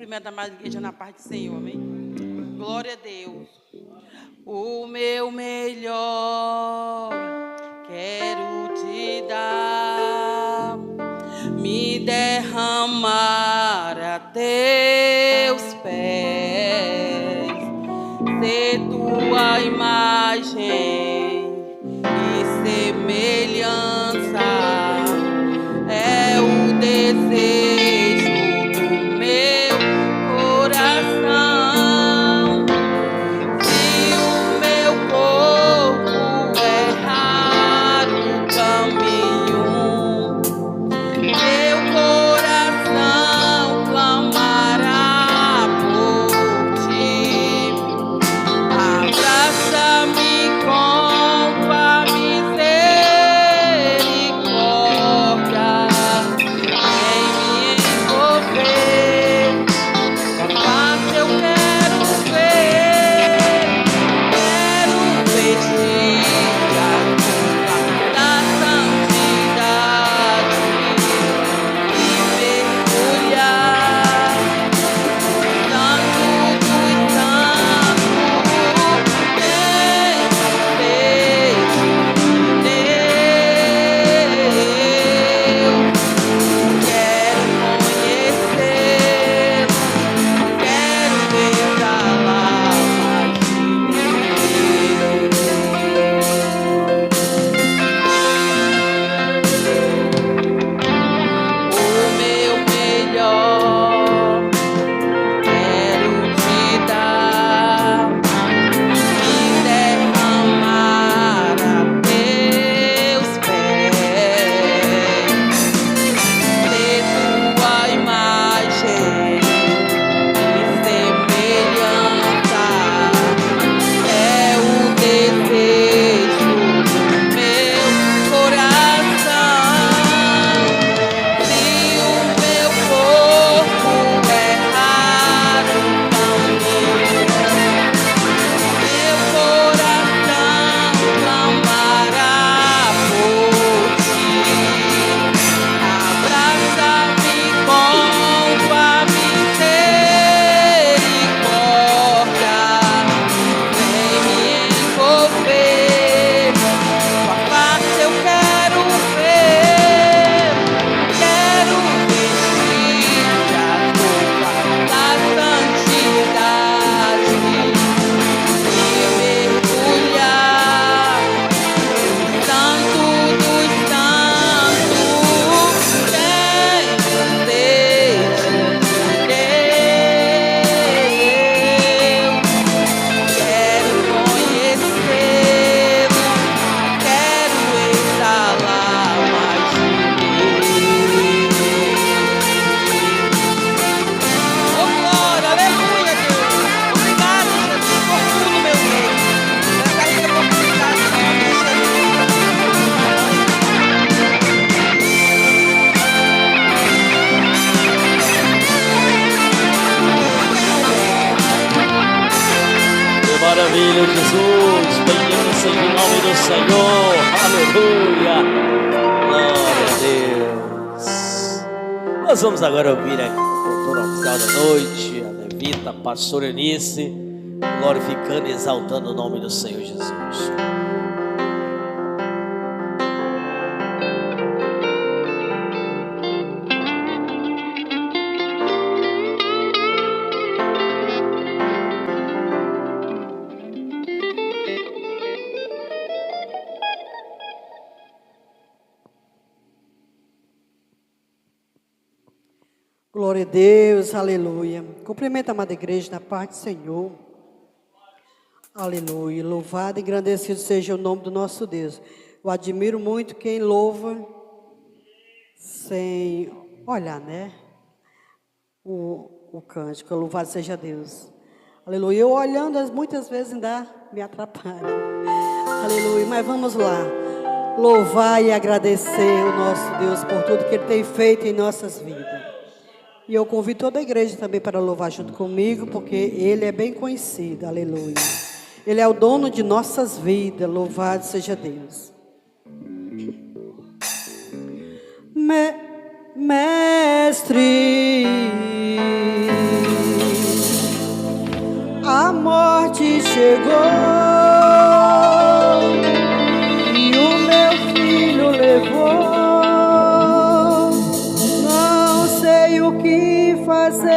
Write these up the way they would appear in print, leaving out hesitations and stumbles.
Cumprimento a amada igreja na paz do Senhor, amém? Glória a Deus. O meu melhor quero te dar, me derramar a teus pés, ser tua imagem e semelhança, é o desejo do meu coração. Se o meu corpo errar o caminho, meu coração clamará por ti. Abraça-me com tua misericórdia, vem me envolver. Tua face eu quero ver, quero vestir a roupa da santidade e mergulhar Santo dos Santos, Deus. Quero conhecê-lo, quero exalar mais de Deus. O meu melhor quero te dar, me derramar a teus pés, ser tua imagem e semelhança, é o desejo do meu coração. Se o meu corpo errar o caminho, meu coração clamará por ti. Abraça-me com tua misericórdia, vem me envolver. Tua face eu quero ver, quero vestir a roupa da santidade e mergulhar Santo dos Santos, tem desejo de Deus. Quero conhecê-lo, quero exalar mais de Deus. Oh, glória, aleluia, Deus. Obrigado, Jesus, por tudo, meu Deus. Essa rica oportunidade, em nome de Que maravilha, Jesus. Bendito seja o nome do Senhor. Aleluia. Glória a Deus. Nós vamos agora ouvir a cantora oficial da noite, a levita, a pastora Eunice, glorificando e exaltando o nome do Senhor Jesus. Glória a Deus, aleluia. Cumprimento a amada igreja na paz do Senhor. Aleluia. Louvado e engrandecido seja o nome do nosso Deus. Eu admiro muito quem louva sem olhar, né? O cântico. Louvado seja Deus. Aleluia. Eu olhando, muitas vezes ainda me atrapalho. Aleluia. Mas vamos lá. Louvar e agradecer o nosso Deus por tudo que Ele tem feito em nossas vidas. E eu convido toda a igreja também para louvar junto comigo, porque Ele é bem conhecido, aleluia. Ele é o dono de nossas vidas, louvado seja Deus. Mestre, chegou e o meu filho levou. Não sei o que fazer,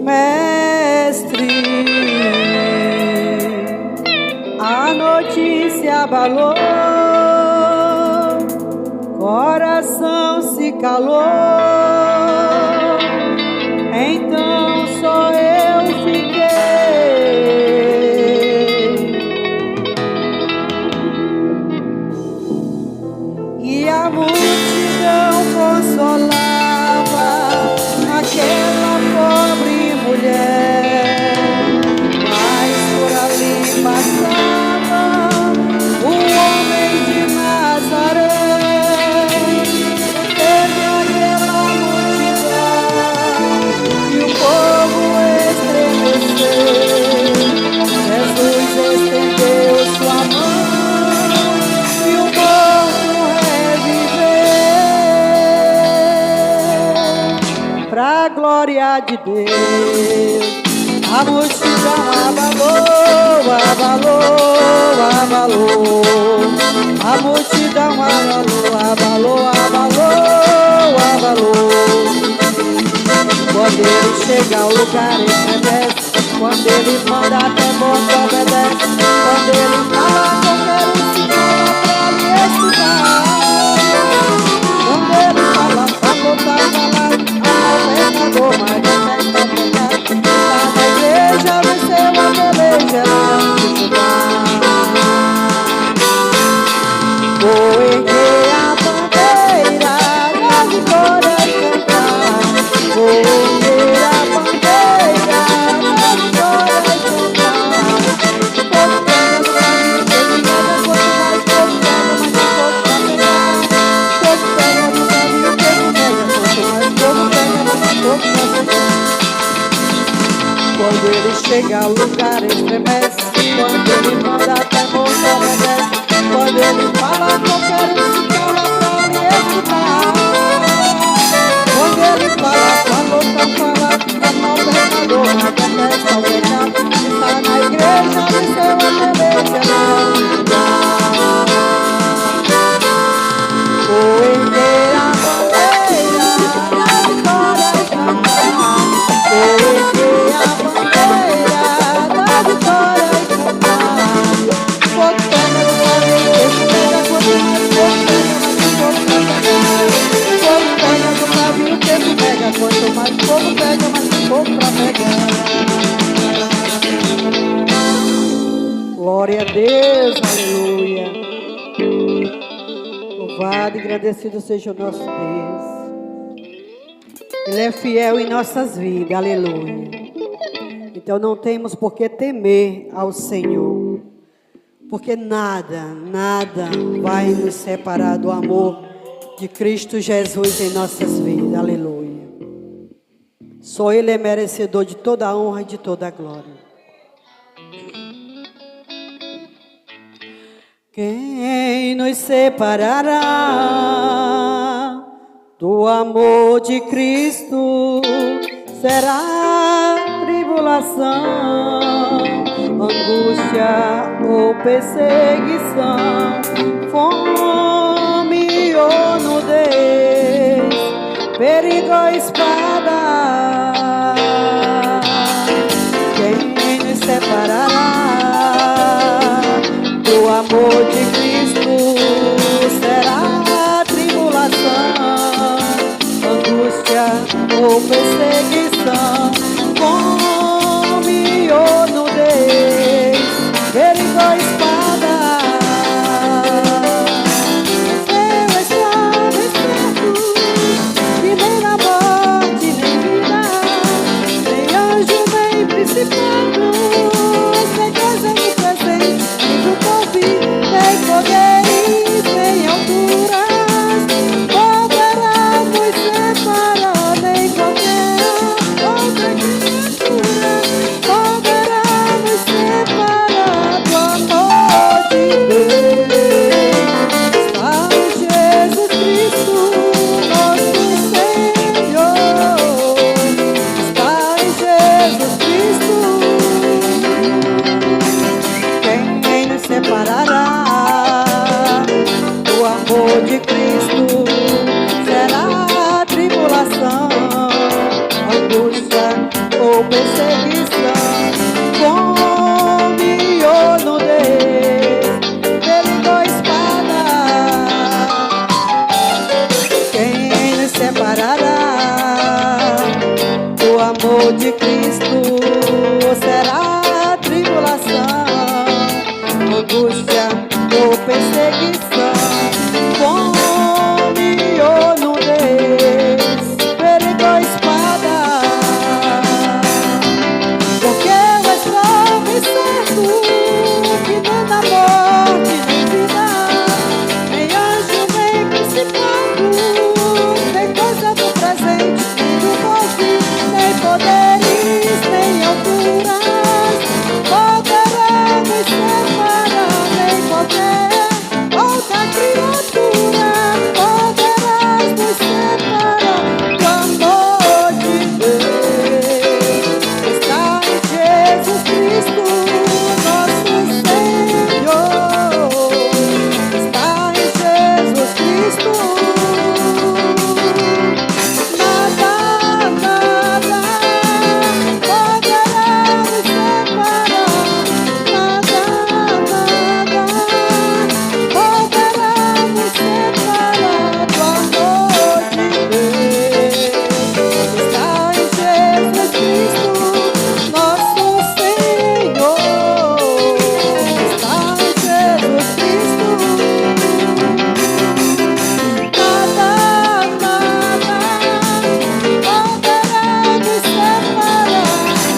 mestre. A notícia abalou, coração se calou. Então só eu fiquei, e a multidão consolava aquela pobre mulher. Mas por ali passava o homem de Nazaré. Teve aquela multidão e o povo estremeceu. Jesus estendeu sua mão e o morto reviveu. Pra glória de Deus, a multidão abalou, abalou, abalou. A multidão abalou, abalou, abalou, abalou. Quando ele chega ao lugar, estremece. Quando ele manda, até morto obedece. Quando ele fala, qualquer um se cala pra lhe escutar. Quando ele fala, falou, tava lá, governador, mas detesta o pecado. Está na igreja, venceu a peleja, não se julgar. Vou erguer a bandeira da vitória e cantar. Vou erguer a bandeira da vitória e cantar. Povo pega no caminho, quem pega quanto mais povo pega, mas o povo pra pegar. Povo pega no caminho, quem pega quanto mais povo pega, mas o povo pra pegar. Quando ele chega ao lugar, estremece. Quando ele manda, até morto obedece. Quando ele fala, qualquer um se cala pra lhe escutar. Quando ele fala, falou, tá falado, é mau pecador, mas detesta o pecado. Está na igreja, venceu a peleja, não se julgar. Vou erguer a bandeira da vitória e cantar. Vou erguer a bandeira da vitória e cantar. Fogo pega no caminho, esse pega quanto mais fogo pega, mas o fogo pra pegar. Fogo pega no caminho, esse pega quanto mais fogo pega, mas o fogo pra pegar. Glória a Deus, aleluia. Louvado e agradecido seja o nosso Deus. Ele é fiel em nossas vidas, aleluia. Então não temos por que temer ao Senhor, porque nada, nada vai nos separar do amor de Cristo Jesus em nossas vidas, aleluia. Só Ele é merecedor de toda a honra e de toda a glória. Quem nos separará do amor de Cristo? Será tribulação, angústia ou perseguição, fome ou nudez, perigo ou espada. Quem nos separará do amor de Cristo? Será tribulação, angústia ou perseguição, fome ou nudez, perigo ou espada. Seu escravo é certo, que nem na morte Cristo será tribulação, angústia ou perseguição, fome ou nudez, perigo ou espada. Quem nos separará do amor de Cristo? Será tribulação, angústia ou perseguição, fome ou nudez, perigo ou espada. Porque eu estou bem certo que nem na morte, nem vida, nem anjo, nem principado, nem coisa do presente, nem do porvir, nem poderes, nem alturas, poderá nos separar, nem qualquer outra criatura poderá nos separar do amor de Deus. Está em Jesus Cristo, nosso Senhor. Está em Jesus Cristo. Nada, nada poderá nos separar. Nada, nada poderá nos separar do amor de Deus. Está em Jesus Cristo, nosso Senhor.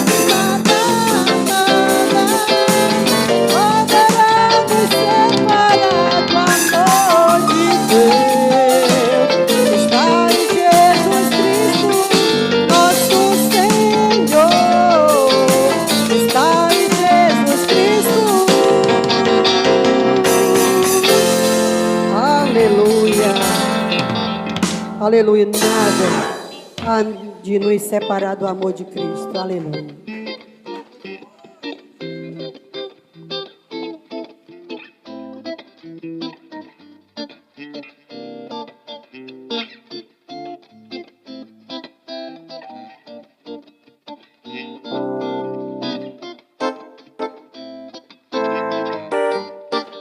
Está em Jesus Cristo. Nada, nada poderá nos separar. Nada, nada poderá nos separar do amor de Deus. Está em Jesus Cristo, nosso Senhor. Está em Jesus Cristo. Aleluia. Aleluia. Nada há de nos separar do amor de Cristo. Aleluia.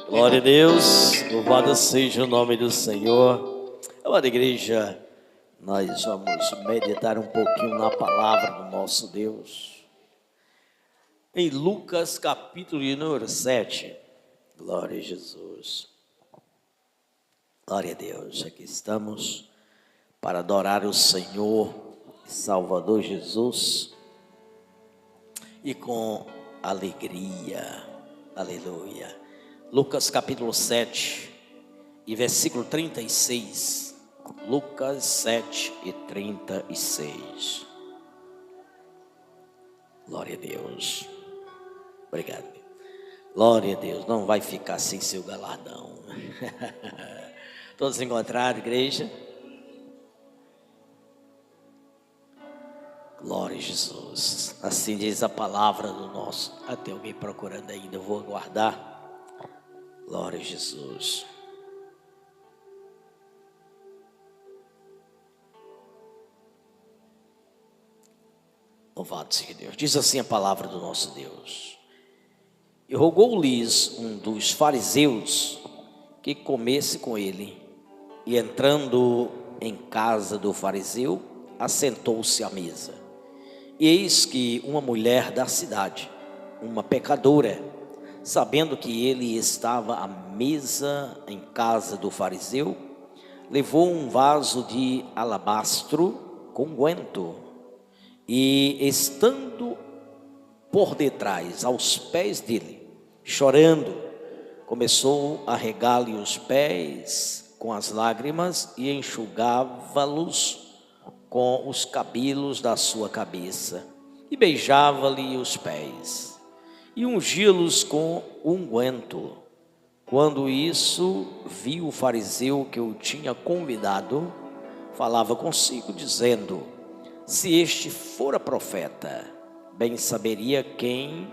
Glória a Deus, louvado seja o nome do Senhor. Amada igreja, nós vamos meditar um pouquinho na palavra do nosso Deus. Em Lucas capítulo número 7, glória a Jesus. Glória a Deus, aqui estamos para adorar o Senhor e Salvador Jesus e com alegria, aleluia. Lucas capítulo 7 e versículo 36. Lucas 7 e 36. Glória a Deus. Obrigado. Glória a Deus. Não vai ficar sem seu galardão. Todos encontraram, igreja? Glória a Jesus. Assim diz a palavra do nosso. Tem alguém procurando ainda, eu vou aguardar. Glória a Jesus. Louvado seja Deus. Diz assim a palavra do nosso Deus. E rogou-lhes um dos fariseus que comesse com ele. E entrando em casa do fariseu, assentou-se à mesa. E eis que uma mulher da cidade, uma pecadora, sabendo que ele estava à mesa em casa do fariseu, levou um vaso de alabastro com unguento e, estando por detrás, aos pés dele, chorando, começou a regar-lhe os pés com as lágrimas e enxugava-los com os cabelos da sua cabeça e beijava-lhe os pés e ungia-los com unguento. Quando isso viu o fariseu que o tinha convidado, falava consigo, dizendo: se este fora profeta, bem saberia quem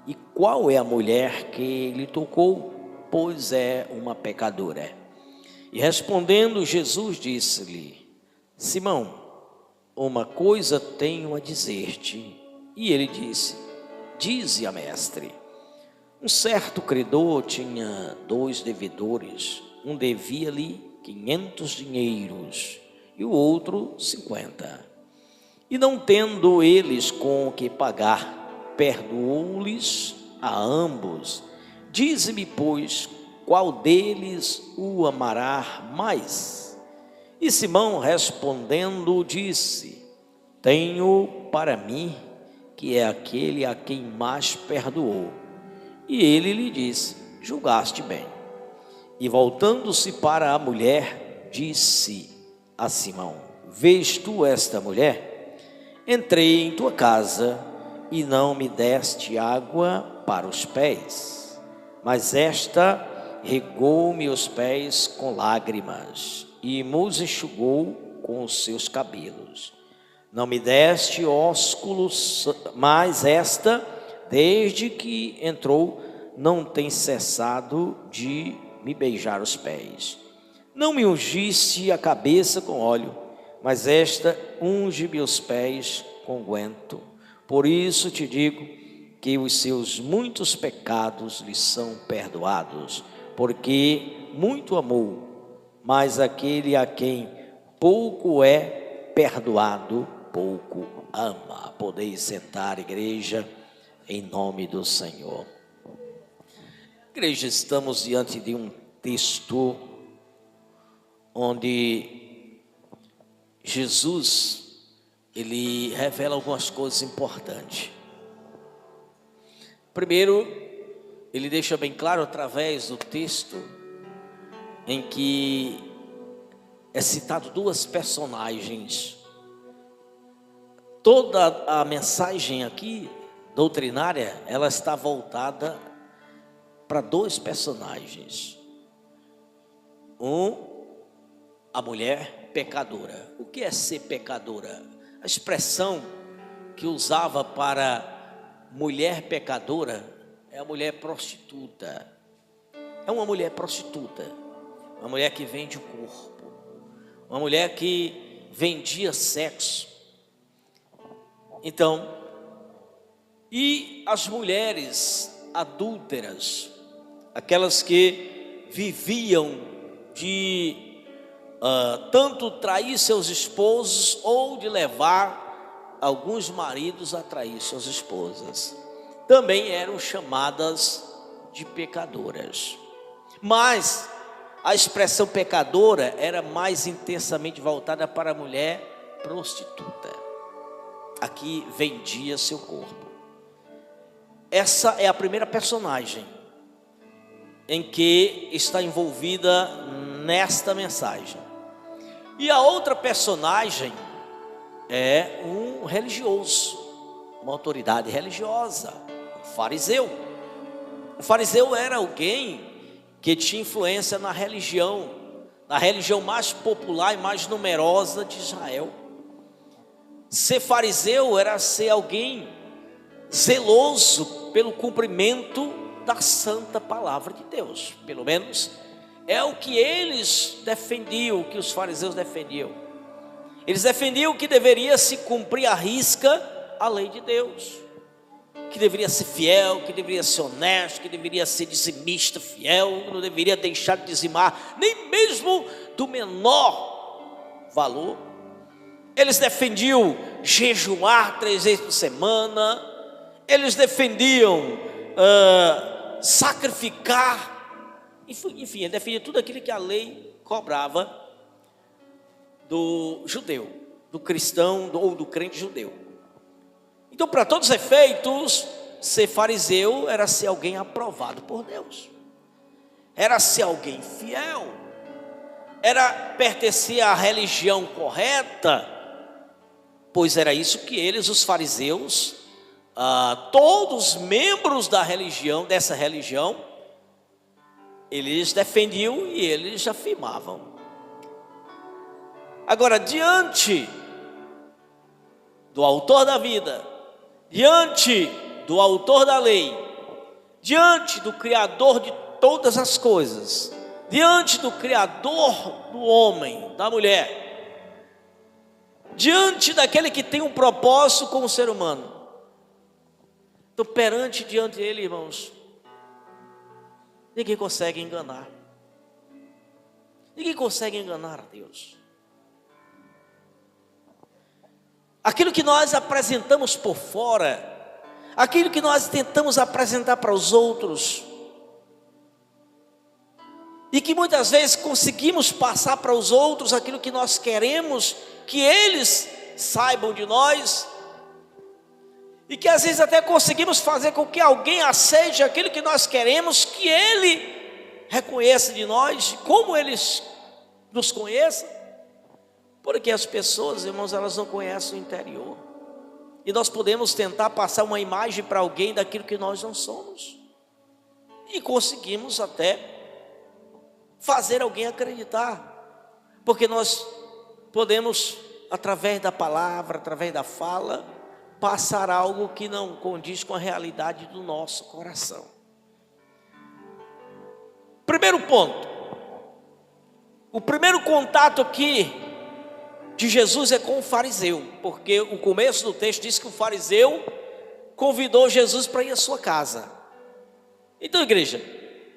e qual é a mulher que lhe tocou, pois é uma pecadora. E respondendo Jesus disse-lhe: Simão, uma coisa tenho a dizer-te. E ele disse: Dize-a, mestre. Um certo credor tinha 2 devedores. Um devia-lhe 500 dinheiros e o outro 50. E não tendo eles com o que pagar, perdoou-lhes a ambos. Dize-me, pois, qual deles o amará mais? E Simão respondendo disse: Tenho para mim que é aquele a quem mais perdoou. E ele lhe disse: Julgaste bem. E voltando-se para a mulher, disse a Simão: Vês tu esta mulher? Entrei em tua casa e não me deste água para os pés, mas esta regou-me os pés com lágrimas e me enxugou com os seus cabelos. Não me deste ósculos, mas esta, desde que entrou, não tem cessado de me beijar os pés. Não me ungiste a cabeça com óleo, mas esta unge meus pés com unguento. Por isso te digo que os seus muitos pecados lhe são perdoados, porque muito amou. Mas aquele a quem pouco é perdoado, pouco ama. Podeis sentar, igreja, em nome do Senhor. Igreja, estamos diante de um texto onde Jesus, ele revela algumas coisas importantes. Primeiro, ele deixa bem claro através do texto em que é citado 2 personagens. Toda a mensagem aqui doutrinária, ela está voltada para 2 personagens. A mulher pecadora. O que é ser pecadora? A expressão que usava para mulher pecadora é a mulher prostituta. É uma mulher prostituta, uma mulher que vende o corpo, uma mulher que vendia sexo. Então, e as mulheres adúlteras, aquelas que viviam de tanto trair seus esposos ou de levar alguns maridos a trair suas esposas, também eram chamadas de pecadoras. Mas a expressão pecadora era mais intensamente voltada para a mulher prostituta, a que vendia seu corpo. Essa é a primeira personagem em que está envolvida nesta mensagem. E a outra personagem é um religioso, uma autoridade religiosa, um fariseu. O fariseu era alguém que tinha influência na religião mais popular e mais numerosa de Israel. Ser fariseu era ser alguém zeloso pelo cumprimento da santa palavra de Deus. Pelo menos é o que eles defendiam, o que os fariseus defendiam. Eles defendiam que deveria se cumprir à risca a lei de Deus, que deveria ser fiel, que deveria ser honesto, que deveria ser dizimista fiel, que não deveria deixar de dizimar, nem mesmo do menor valor. Eles defendiam jejuar 3 vezes por semana, eles defendiam sacrificar, enfim, ele defendia tudo aquilo que a lei cobrava do judeu, do cristão ou do crente judeu. Então, para todos os efeitos, ser fariseu era ser alguém aprovado por Deus, era ser alguém fiel, era pertencer à religião correta, pois era isso que eles, os fariseus, todos os membros da religião, dessa religião, eles defendiam e eles afirmavam. Agora, diante do autor da vida, diante do autor da lei, diante do Criador de todas as coisas, diante do Criador do homem, da mulher, diante daquele que tem um propósito com o ser humano. Então, diante dele, irmãos, ninguém consegue enganar. Ninguém consegue enganar a Deus. Aquilo que nós apresentamos por fora, aquilo que nós tentamos apresentar para os outros, e que muitas vezes conseguimos passar para os outros aquilo que nós queremos que eles saibam de nós, e que às vezes até conseguimos fazer com que alguém aceite aquilo que nós queremos que ele reconheça de nós, como eles nos conheçam, porque as pessoas, irmãos, elas não conhecem o interior, e nós podemos tentar passar uma imagem para alguém daquilo que nós não somos, e conseguimos até fazer alguém acreditar, porque nós podemos, através da palavra, através da fala, passar algo que não condiz com a realidade do nosso coração. Primeiro ponto, o primeiro contato aqui de Jesus é com o fariseu, porque o começo do texto diz que o fariseu convidou Jesus para ir à sua casa. Então, igreja,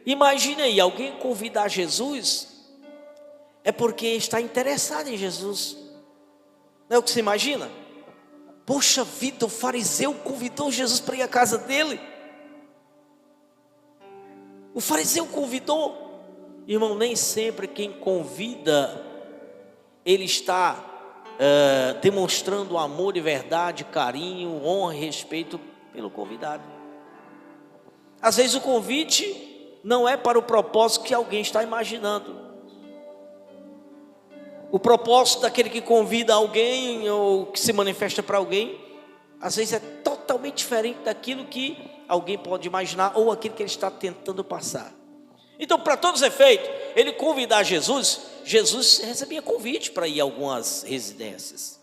imagine aí, alguém convidar Jesus é porque está interessado em Jesus. Não é o que você imagina? Poxa vida, o fariseu convidou Jesus para ir à casa dele. O fariseu convidou. Irmão, nem sempre quem convida, ele está demonstrando amor de verdade, carinho, honra e respeito pelo convidado. Às vezes o convite não é para o propósito que alguém está imaginando. O propósito daquele que convida alguém ou que se manifesta para alguém, às vezes é totalmente diferente daquilo que alguém pode imaginar ou aquilo que ele está tentando passar. Então, para todos os efeitos, ele convidar Jesus, Jesus recebia convite para ir a algumas residências.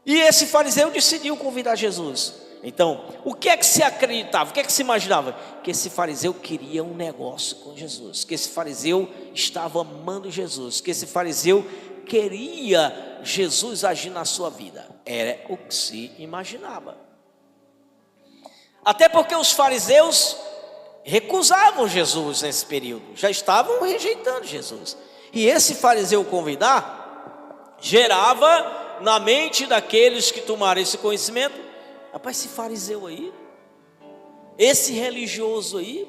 E esse fariseu decidiu convidar Jesus. Então, o que é que se acreditava, o que é que se imaginava? Que esse fariseu queria um negócio com Jesus, que esse fariseu estava amando Jesus, que esse fariseu queria Jesus agir na sua vida. Era o que se imaginava. Até porque os fariseus recusavam Jesus nesse período, já estavam rejeitando Jesus. E esse fariseu convidar, gerava na mente daqueles que tomaram esse conhecimento: rapaz, esse fariseu aí, esse religioso aí,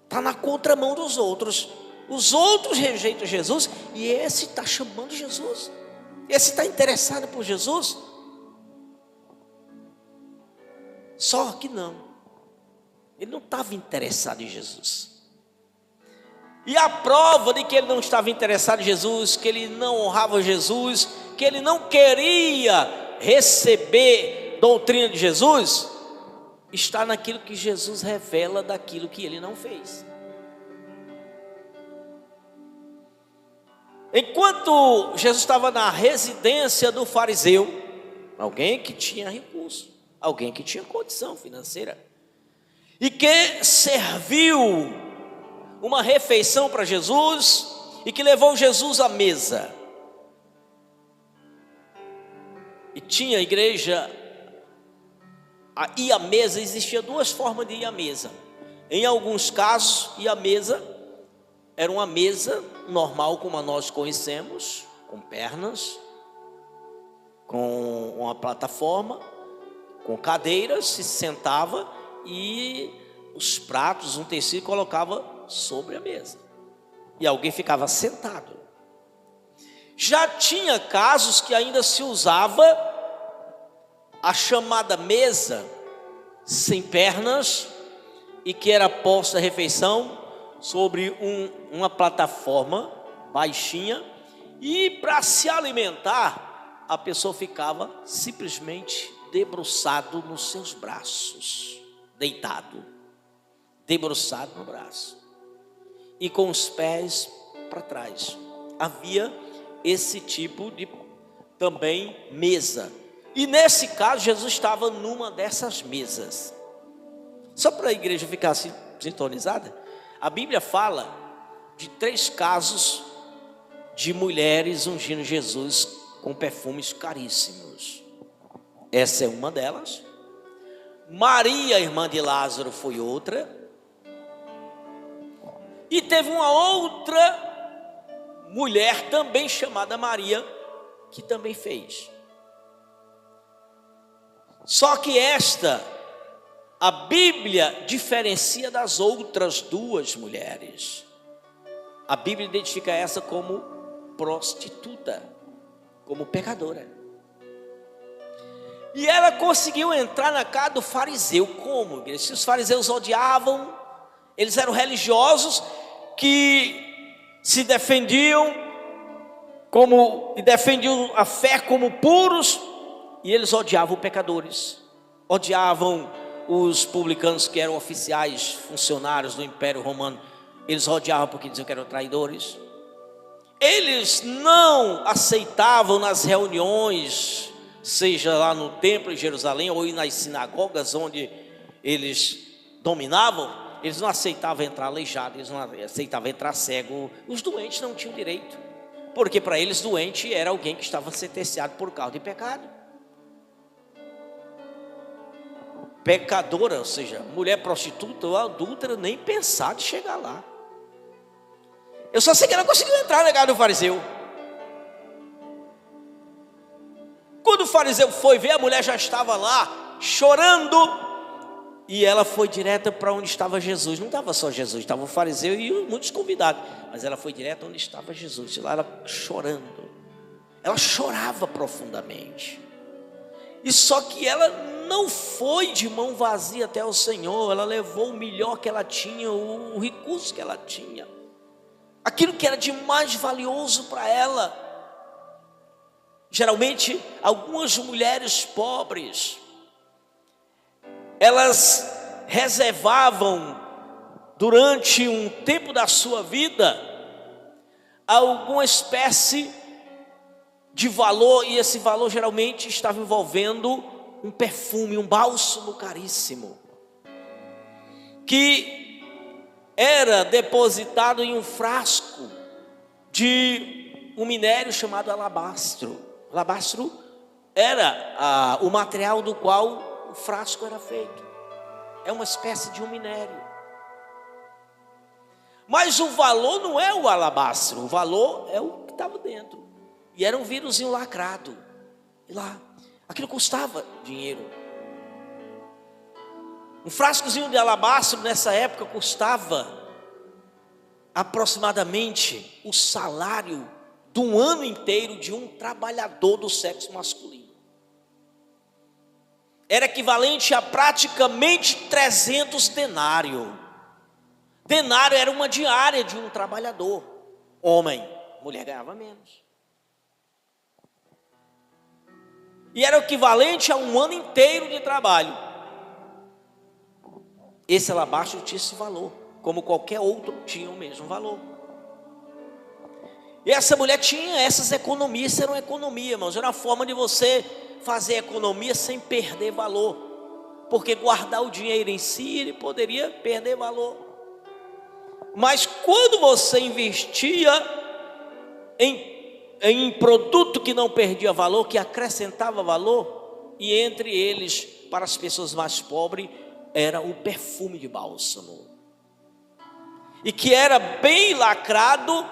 está na contramão dos outros. Os outros rejeitam Jesus e esse está chamando Jesus. Esse está interessado por Jesus. Só que não. Ele não estava interessado em Jesus. E a prova de que ele não estava interessado em Jesus, que ele não honrava Jesus, que ele não queria receber doutrina de Jesus, está naquilo que Jesus revela daquilo que ele não fez. Enquanto Jesus estava na residência do fariseu, alguém que tinha recurso, alguém que tinha condição financeira, e que serviu uma refeição para Jesus, e que levou Jesus à mesa, e tinha a igreja, ir à mesa, existia duas formas de ir à mesa. Em alguns casos, ir à mesa era uma mesa normal como a nós conhecemos, com pernas, com uma plataforma, com cadeiras, se sentava e os pratos, um tecido, colocava sobre a mesa e alguém ficava sentado. Já tinha casos que ainda se usava a chamada mesa sem pernas e que era posta a refeição sobre uma plataforma baixinha, e para se alimentar a pessoa ficava simplesmente debruçado nos seus braços, deitado, debruçado no braço e com os pés para trás. Havia esse tipo de também mesa. E nesse caso, Jesus estava numa dessas mesas. Só para a igreja ficar assim, sintonizada, a Bíblia fala de 3 casos de mulheres ungindo Jesus com perfumes caríssimos. Essa é uma delas. Maria, irmã de Lázaro, foi outra. E teve uma outra mulher também chamada Maria, que também fez. Só que esta, a Bíblia diferencia das outras 2 mulheres. A Bíblia identifica essa como prostituta, como pecadora. E ela conseguiu entrar na casa do fariseu. Como? Se os fariseus odiavam, eles eram religiosos que se defendiam e defendiam a fé como puros, e eles odiavam pecadores, odiavam os publicanos, que eram oficiais, funcionários do Império Romano. Eles odiavam porque diziam que eram traidores. Eles não aceitavam nas reuniões, seja lá no templo em Jerusalém ou nas sinagogas onde eles dominavam, eles não aceitavam entrar aleijado, eles não aceitavam entrar cego. Os doentes não tinham direito, porque para eles doente era alguém que estava sentenciado por causa de pecado. Pecadora, ou seja, mulher prostituta ou adúltera, nem pensar de chegar lá. Eu só sei que ela conseguiu entrar na casa do fariseu. Quando o fariseu foi ver, a mulher já estava lá, chorando. E ela foi direta para onde estava Jesus. Não estava só Jesus, estava o fariseu e muitos convidados. Mas ela foi direta onde estava Jesus. E lá ela chorando. Ela chorava profundamente. E só que ela não foi de mão vazia até o Senhor. Ela levou o melhor que ela tinha, o recurso que ela tinha, aquilo que era de mais valioso para ela. Geralmente, algumas mulheres pobres, elas reservavam durante um tempo da sua vida alguma espécie de valor, e esse valor geralmente estava envolvendo um perfume, um bálsamo caríssimo, que era depositado em um frasco de um minério chamado alabastro. Alabastro era o material do qual o frasco era feito. É uma espécie de um minério. Mas o valor não é o alabastro, o valor é o que estava dentro. E era um vidrozinho lacrado. E lá, aquilo custava dinheiro. Um frascozinho de alabastro nessa época custava aproximadamente o salário de um ano inteiro de um trabalhador do sexo masculino. Era equivalente a praticamente 300 denários. Denário era uma diária de um trabalhador, homem. Mulher ganhava menos. E era o equivalente a um ano inteiro de trabalho. Esse alabastro tinha esse valor, como qualquer outro tinha o mesmo valor. E essa mulher tinha essas economias. Isso era uma economia, irmãos. Era uma forma de você fazer economia sem perder valor, porque guardar o dinheiro em si, ele poderia perder valor. Mas quando você investia em produto que não perdia valor, que acrescentava valor, e entre eles, para as pessoas mais pobres, era o perfume de bálsamo, e que era bem lacrado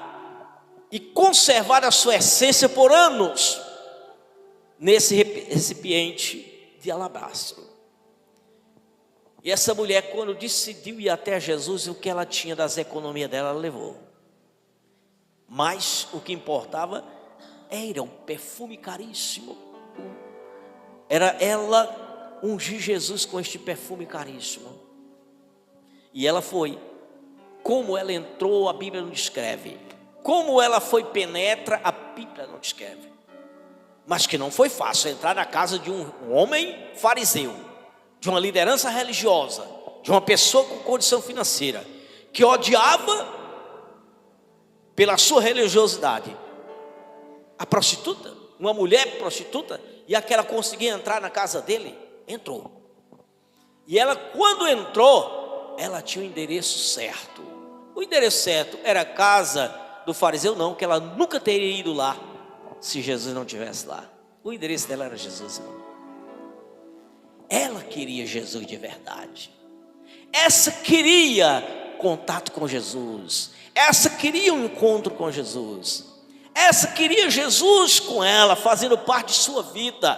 e conservar a sua essência por anos nesse recipiente de alabastro. E essa mulher, quando decidiu ir até Jesus, o que ela tinha das economias dela, ela levou. Mas o que importava era um perfume caríssimo. Era ela ungir Jesus com este perfume caríssimo. E ela foi. Como ela entrou, a Bíblia não descreve. Como ela foi penetra, a Bíblia não descreve. Mas que não foi fácil entrar na casa de um homem fariseu, de uma liderança religiosa, de uma pessoa com condição financeira, que odiava pela sua religiosidade a prostituta, uma mulher prostituta, e aquela conseguia entrar na casa dele, entrou. E ela, quando entrou, ela tinha o endereço certo. O endereço certo era a casa do fariseu, não, que ela nunca teria ido lá se Jesus não estivesse lá. O endereço dela era Jesus, irmão. Ela queria Jesus de verdade. Essa queria contato com Jesus. Essa queria um encontro com Jesus. Essa queria Jesus com ela, fazendo parte de sua vida.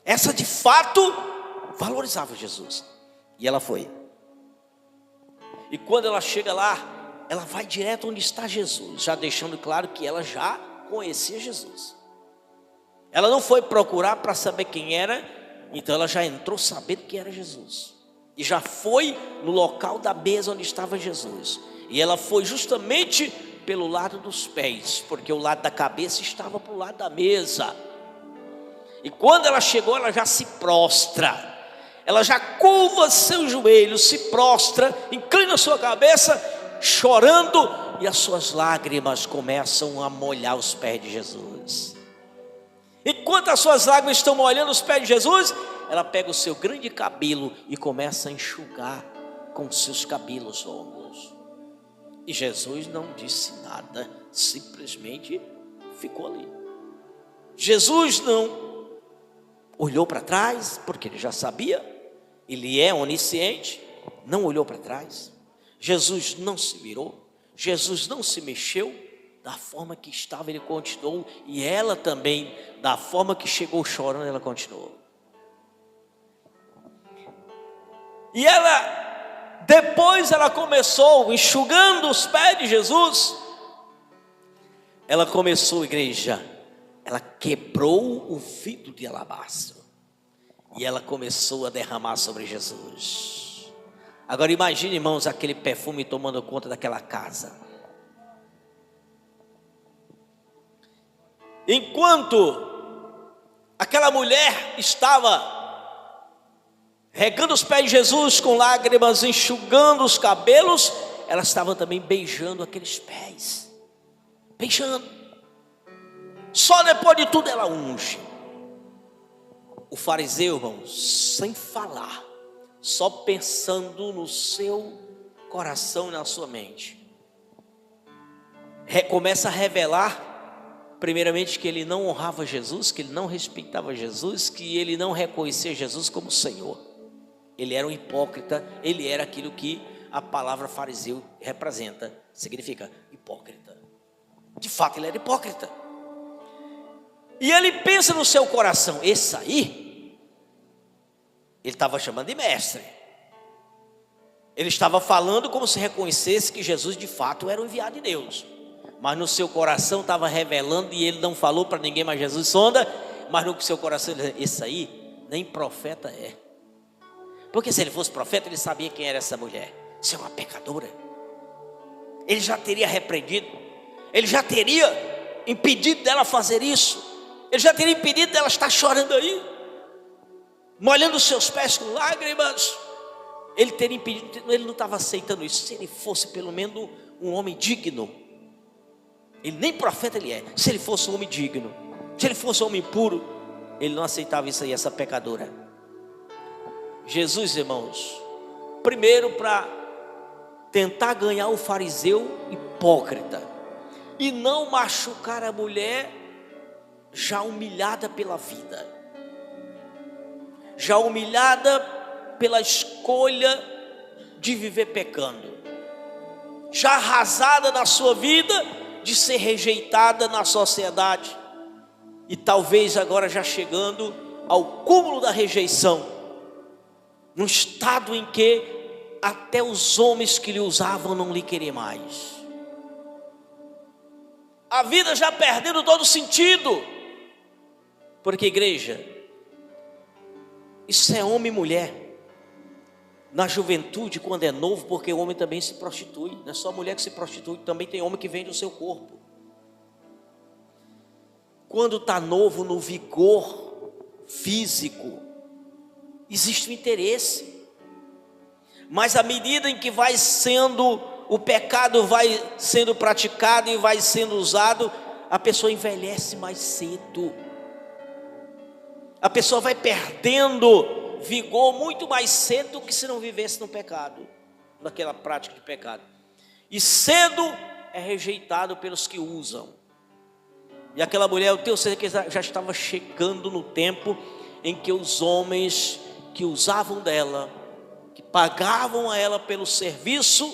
Essa de fato valorizava Jesus. E ela foi. E quando ela chega lá, ela vai direto onde está Jesus, já deixando claro que ela já conhecia Jesus. Ela não foi procurar para saber quem era, então ela já entrou sabendo que era Jesus. E já foi no local da mesa onde estava Jesus. E ela foi justamente pelo lado dos pés, porque o lado da cabeça estava para o lado da mesa. E quando ela chegou, ela já se prostra. Ela já curva seus joelhos, se prostra, inclina sua cabeça, chorando, e as suas lágrimas começam a molhar os pés de Jesus. Enquanto as suas lágrimas estão molhando os pés de Jesus, ela pega o seu grande cabelo e começa a enxugar com seus cabelos longos. E Jesus não disse nada, simplesmente ficou ali. Jesus não olhou para trás, porque ele já sabia, ele é onisciente, não olhou para trás. Jesus não se virou, Jesus não se mexeu. Da forma que estava, ele continuou. E ela também, da forma que chegou chorando, ela continuou. E ela, depois ela começou, enxugando os pés de Jesus. Ela começou, igreja, ela quebrou o vidro de alabastro. E ela começou a derramar sobre Jesus. Agora imagine, irmãos, aquele perfume tomando conta daquela casa. Enquanto aquela mulher estava regando os pés de Jesus com lágrimas, enxugando os cabelos, ela estava também beijando aqueles pés. Beijando. Só depois de tudo ela unge. O fariseu, irmãos, sem falar, só pensando no seu coração e na sua mente, começa a revelar, primeiramente, que ele não honrava Jesus, que ele não respeitava Jesus, que ele não reconhecia Jesus como Senhor. Ele era um hipócrita, ele era aquilo que a palavra fariseu representa, significa hipócrita. De fato, ele era hipócrita. E ele pensa no seu coração, esse aí, ele estava chamando de mestre. Ele estava falando como se reconhecesse que Jesus de fato era o enviado de Deus. Mas no seu coração estava revelando, e ele não falou para ninguém, mas Jesus sonda. Mas no seu coração ele disse, esse aí nem profeta é. Porque se ele fosse profeta, ele sabia quem era essa mulher. Isso é uma pecadora. Ele já teria repreendido, ele já teria impedido dela fazer isso, ele já teria impedido dela estar chorando aí, molhando os seus pés com lágrimas. Ele teria impedido, ele não estava aceitando isso. Se ele fosse pelo menos um homem digno, ele nem profeta ele é. Se ele fosse um homem digno, se ele fosse um homem puro, ele não aceitava isso aí, essa pecadora. Jesus, irmãos, primeiro para tentar ganhar o fariseu hipócrita e não machucar a mulher já humilhada pela vida, já humilhada pela escolha de viver pecando, já arrasada na sua vida, de ser rejeitada na sociedade, e talvez agora já chegando ao cúmulo da rejeição, num estado em que até os homens que lhe usavam não lhe queriam mais, a vida já perdendo todo sentido. Porque, igreja, isso é homem e mulher. Na juventude, quando é novo, porque o homem também se prostitui, não é só a mulher que se prostitui, também tem homem que vende o seu corpo. Quando está novo, no vigor físico, existe um interesse. Mas à medida em que vai sendo, o pecado vai sendo praticado e vai sendo usado, a pessoa envelhece mais cedo. A pessoa vai perdendo vigor muito mais cedo do que se não vivesse no pecado, naquela prática de pecado. e cedo é rejeitado pelos que usam. E aquela mulher, eu tenho certeza que já estava chegando no tempo em que os homens que usavam dela, que pagavam a ela pelo serviço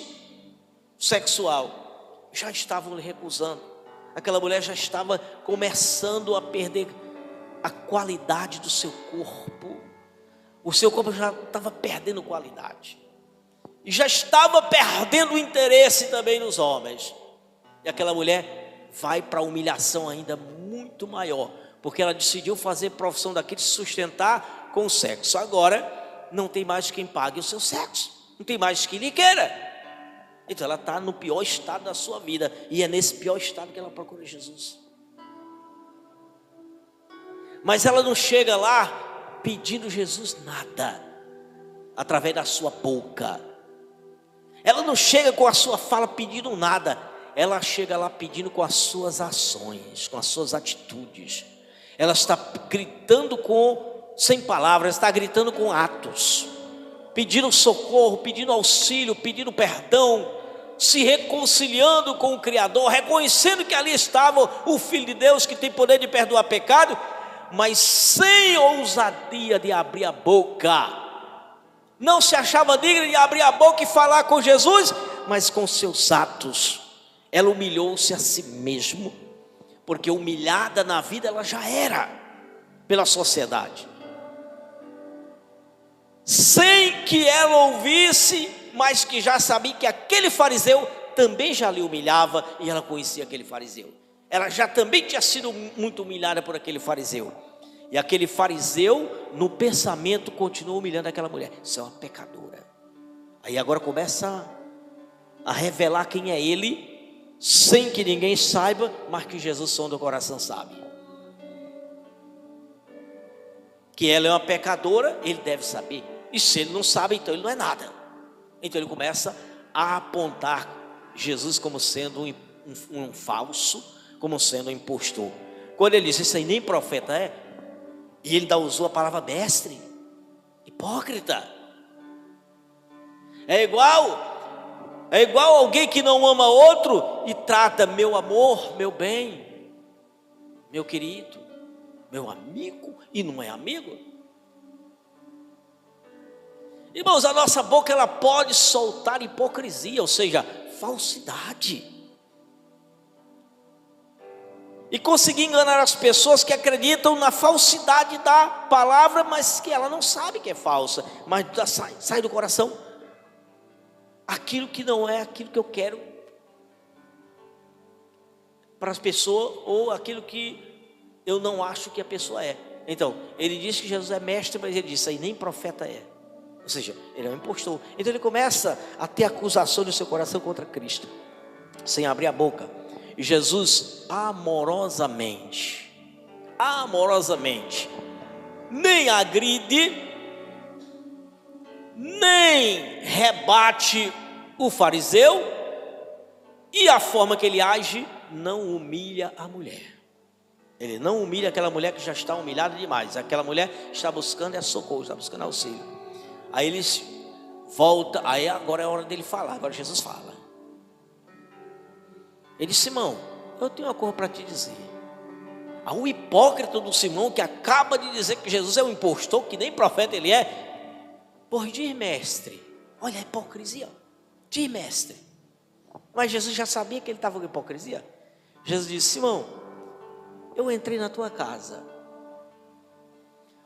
sexual, já estavam lhe recusando. Aquela mulher já estava começando a perder a qualidade do seu corpo. O seu corpo já estava perdendo qualidade. E já estava perdendo o interesse também nos homens. E aquela mulher vai para a humilhação ainda muito maior, porque ela decidiu fazer profissão daquilo, se sustentar com o sexo. Agora não tem mais quem pague o seu sexo, não tem mais quem lhe queira. Então ela está no pior estado da sua vida, e é nesse pior estado que ela procura Jesus. Mas ela não chega lá pedindo Jesus nada, através da sua boca. Ela não chega com a sua fala pedindo nada. Ela chega lá pedindo com as suas ações, com as suas atitudes. Ela está gritando sem palavras, está gritando com atos, pedindo socorro, pedindo auxílio, pedindo perdão, se reconciliando com o Criador, reconhecendo que ali estava o Filho de Deus que tem poder de perdoar pecado, mas sem ousadia de abrir a boca. Não se achava digna de abrir a boca e falar com Jesus, mas com seus atos ela humilhou-se a si mesma, porque humilhada na vida ela já era pela sociedade, sem que ela ouvisse, mas que já sabia que aquele fariseu também já lhe humilhava, e ela conhecia aquele fariseu. Ela já também tinha sido muito humilhada por aquele fariseu. E aquele fariseu, no pensamento, continua humilhando aquela mulher. Isso é uma pecadora. Aí agora começa a revelar quem é ele, sem que ninguém saiba, mas que Jesus, som do coração, sabe. Que ela é uma pecadora, ele deve saber. E se ele não sabe, então ele não é nada. Então ele começa a apontar Jesus como sendo um falso, como sendo um impostor. Quando ele diz, isso aí nem profeta é, e ele ainda usou a palavra mestre, hipócrita. É igual alguém que não ama outro e trata meu amor, meu bem, meu querido, meu amigo, e não é amigo. Irmãos, a nossa boca ela pode soltar hipocrisia, ou seja, falsidade, e conseguir enganar as pessoas que acreditam na falsidade da palavra, mas que ela não sabe que é falsa, mas sai do coração aquilo que não é aquilo que eu quero para as pessoas, ou aquilo que eu não acho que a pessoa é. Então, ele diz que Jesus é mestre, mas ele disse aí nem profeta é. Ou seja, ele é um impostor. Então ele começa a ter acusação no seu coração contra Cristo, sem abrir a boca. E Jesus amorosamente, nem agride, nem rebate o fariseu, e a forma que ele age não humilha a mulher. Ele não humilha aquela mulher que já está humilhada demais. Aquela mulher está buscando socorro, está buscando auxílio. Aí eles voltam, aí agora é a hora dele falar. Agora Jesus fala. Ele disse, Simão, eu tenho uma coisa para te dizer. O hipócrita do Simão, que acaba de dizer que Jesus é um impostor, que nem profeta ele é, pois diz mestre, olha a hipocrisia, diz mestre. Mas Jesus já sabia que ele estava com hipocrisia. Jesus disse, Simão, eu entrei na tua casa.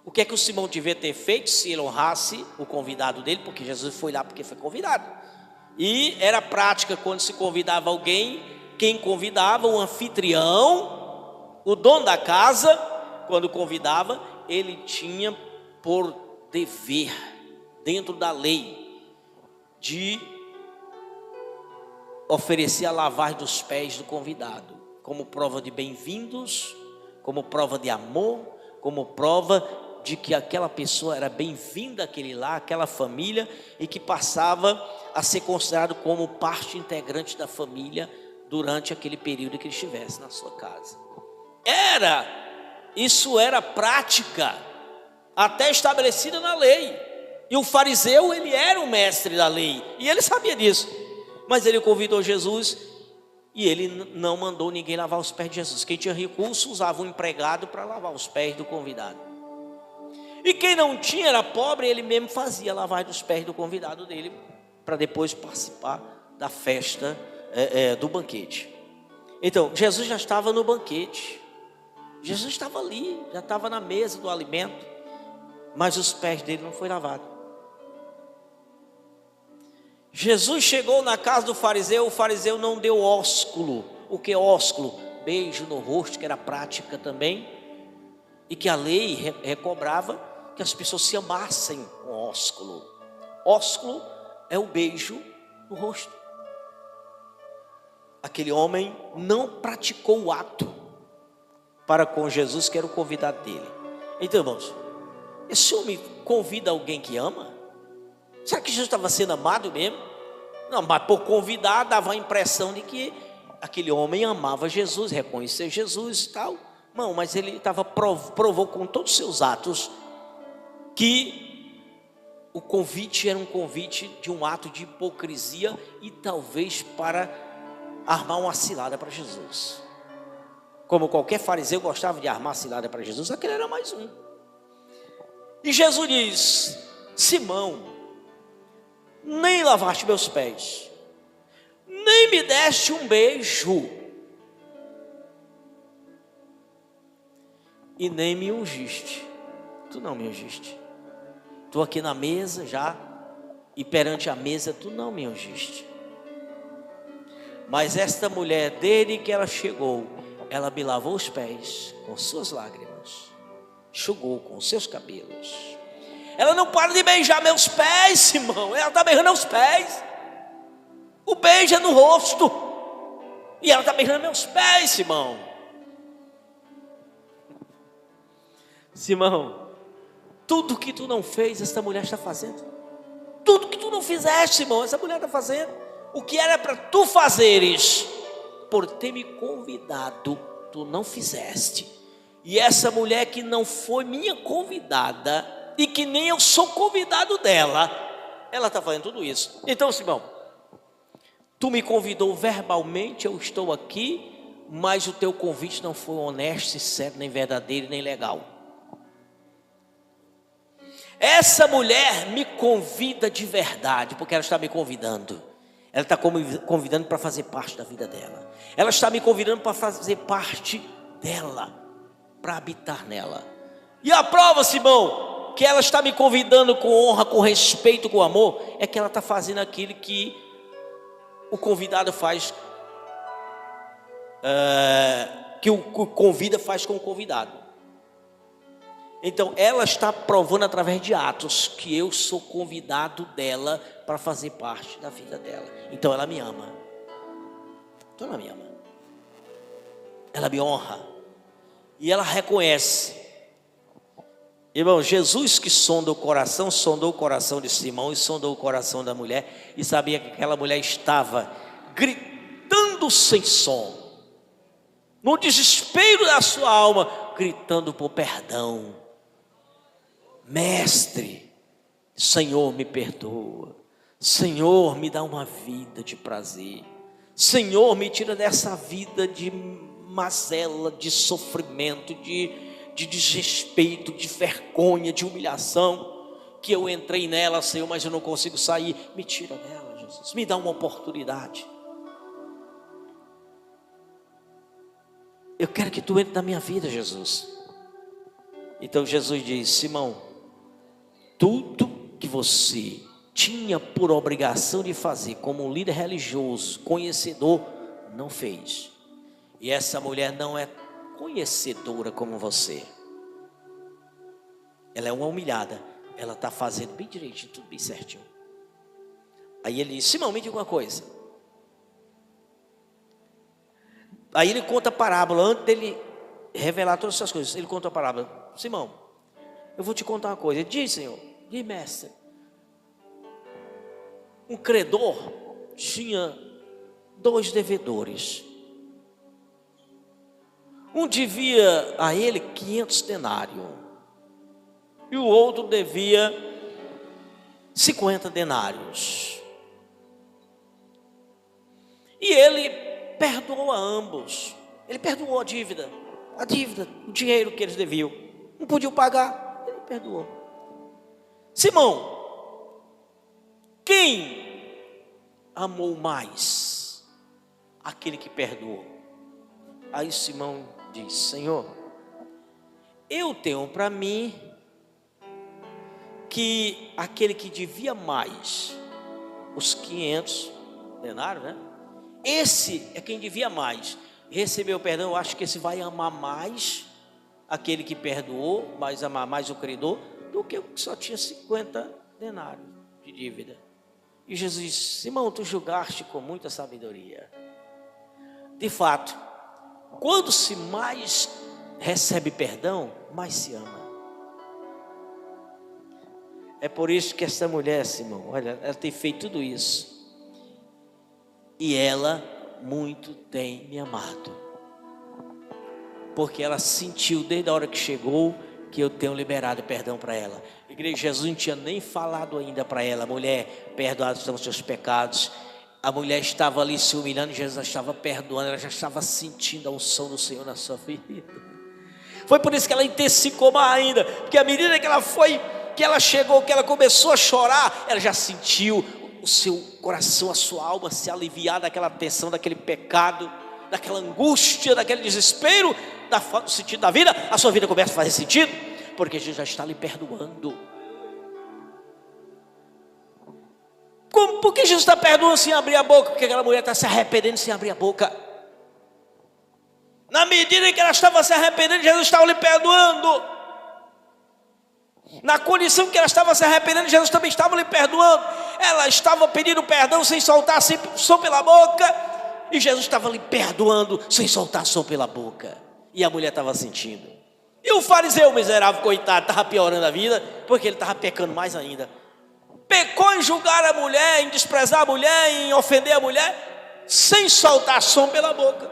O que é que o Simão devia ter feito se ele honrasse o convidado dele? Porque Jesus foi lá porque foi convidado. E era prática quando se convidava alguém, quem convidava, o anfitrião, o dono da casa, quando convidava, ele tinha por dever, dentro da lei, de oferecer a lavagem dos pés do convidado, como prova de bem-vindos, como prova de amor, como prova de que aquela pessoa era bem-vinda àquele lar, àquela família, e que passava a ser considerado como parte integrante da família durante aquele período que ele estivesse na sua casa. Isso era prática, até estabelecida na lei. E o fariseu, ele era o mestre da lei, e ele sabia disso. Mas ele convidou Jesus e ele não mandou ninguém lavar os pés de Jesus. Quem tinha recurso usava um empregado para lavar os pés do convidado. E quem não tinha, era pobre, ele mesmo fazia lavar os pés do convidado dele, para depois participar da festa do banquete. Então, Jesus já estava no banquete. Jesus estava ali, já estava na mesa do alimento, mas os pés dele não foram lavados. Jesus chegou na casa do fariseu, o fariseu não deu ósculo. O que é ósculo? Beijo no rosto, que era prática também, e que a lei recobrava que as pessoas se amassem com ósculo. Ósculo é o beijo no rosto. Aquele homem não praticou o ato para com Jesus, que era o convidado dele. Então, irmãos, esse homem convida alguém que ama? Será que Jesus estava sendo amado mesmo? Não, mas por convidar dava a impressão de que aquele homem amava Jesus, reconhecia Jesus e tal. Não, mas ele provou com todos os seus atos que o convite era um convite de um ato de hipocrisia e talvez para armar uma cilada para Jesus. Como qualquer fariseu gostava de armar cilada para Jesus, aquele era mais um. E Jesus diz: Simão, nem lavaste meus pés, nem me deste um beijo, e nem me ungiste. Tu não me ungiste. Estou aqui na mesa já, e perante a mesa tu não me ungiste. Mas esta mulher, desde que ela chegou, ela me lavou os pés com suas lágrimas, enxugou com seus cabelos. Ela não para de beijar meus pés, Simão. Ela está beijando meus pés. O beijo é no rosto, e ela está beijando meus pés, Simão. Simão, tudo que tu não fez, essa mulher está fazendo. Tudo que tu não fizeste, Simão, essa mulher está fazendo. O que era para tu fazeres, por ter me convidado, tu não fizeste. E essa mulher que não foi minha convidada, e que nem eu sou convidado dela, ela está fazendo tudo isso. Então, Simão, tu me convidou verbalmente, eu estou aqui, mas o teu convite não foi honesto, sincero, nem verdadeiro, nem legal. Essa mulher me convida de verdade, porque ela está me convidando. Ela está convidando para fazer parte da vida dela. Ela está me convidando para fazer parte dela, para habitar nela. E a prova, Simão, que ela está me convidando com honra, com respeito, com amor, é que ela está fazendo aquilo que o convidado faz, que o convida faz com o convidado. Então ela está provando através de atos que eu sou convidado dela para fazer parte da vida dela. Então ela me ama. Então ela me ama. Ela me honra. E ela reconhece. Irmão, Jesus que sondou o coração de Simão e sondou o coração da mulher, e sabia que aquela mulher estava gritando sem som, no desespero da sua alma, gritando por perdão. Mestre, Senhor, me perdoa. Senhor, me dá uma vida de prazer. Senhor, me tira dessa vida de mazela, de sofrimento, de desrespeito, de vergonha, de humilhação, que eu entrei nela, Senhor, mas eu não consigo sair. Me tira dela, Jesus, me dá uma oportunidade. Eu quero que tu entre na minha vida, Jesus. Então Jesus diz: Simão, tudo que você tinha por obrigação de fazer como um líder religioso, conhecedor, não fez. E essa mulher não é conhecedora como você. Ela é uma humilhada. Ela está fazendo bem direitinho, tudo bem certinho. Aí ele diz: Simão, me diga uma coisa. Aí ele conta a parábola. Antes dele revelar todas essas coisas, ele conta a parábola. Simão, eu vou te contar uma coisa. Diz, Senhor, diz, mestre. Um credor tinha 2 devedores. Um devia a ele 500 denários. E o outro devia 50 denários. E ele perdoou a ambos. Ele perdoou a dívida, o dinheiro que eles deviam. Não podiam pagar, ele perdoou. Simão, quem amou mais? Aquele que perdoou. Aí Simão diz: Senhor, eu tenho para mim que aquele que devia mais, os 500 denários, né? Esse é quem devia mais. Recebeu perdão, eu acho que esse vai amar mais aquele que perdoou, mas amar mais o credor, do que o que só tinha 50 denários de dívida. E Jesus disse: Simão, tu julgaste com muita sabedoria. De fato, quando se mais recebe perdão, mais se ama. É por isso que essa mulher, Simão, olha, ela tem feito tudo isso. E ela muito tem me amado. Porque ela sentiu desde a hora que chegou que eu tenho liberado perdão para ela. Igreja, Jesus não tinha nem falado ainda para ela: mulher, perdoados são os seus pecados. A mulher estava ali se humilhando, Jesus estava perdoando, ela já estava sentindo a unção do Senhor na sua vida. Foi por isso que ela intensificou mais ainda, porque à medida que ela foi, que ela chegou, que ela começou a chorar, ela já sentiu o seu coração, a sua alma se aliviar daquela tensão, daquele pecado, daquela angústia, daquele desespero, da falta do sentido da vida. A sua vida começa a fazer sentido, porque Jesus já está lhe perdoando. Por que Jesus está perdoando sem abrir a boca? Porque aquela mulher está se arrependendo sem abrir a boca. Na medida em que ela estava se arrependendo, Jesus estava lhe perdoando. Na condição que ela estava se arrependendo, Jesus também estava lhe perdoando. Ela estava pedindo perdão sem soltar som pela boca, e Jesus estava lhe perdoando sem soltar som pela boca. E a mulher estava sentindo. E o fariseu miserável, coitado, estava piorando a vida, porque ele estava pecando mais ainda. Pecou em julgar a mulher, em desprezar a mulher, em ofender a mulher, sem soltar som pela boca.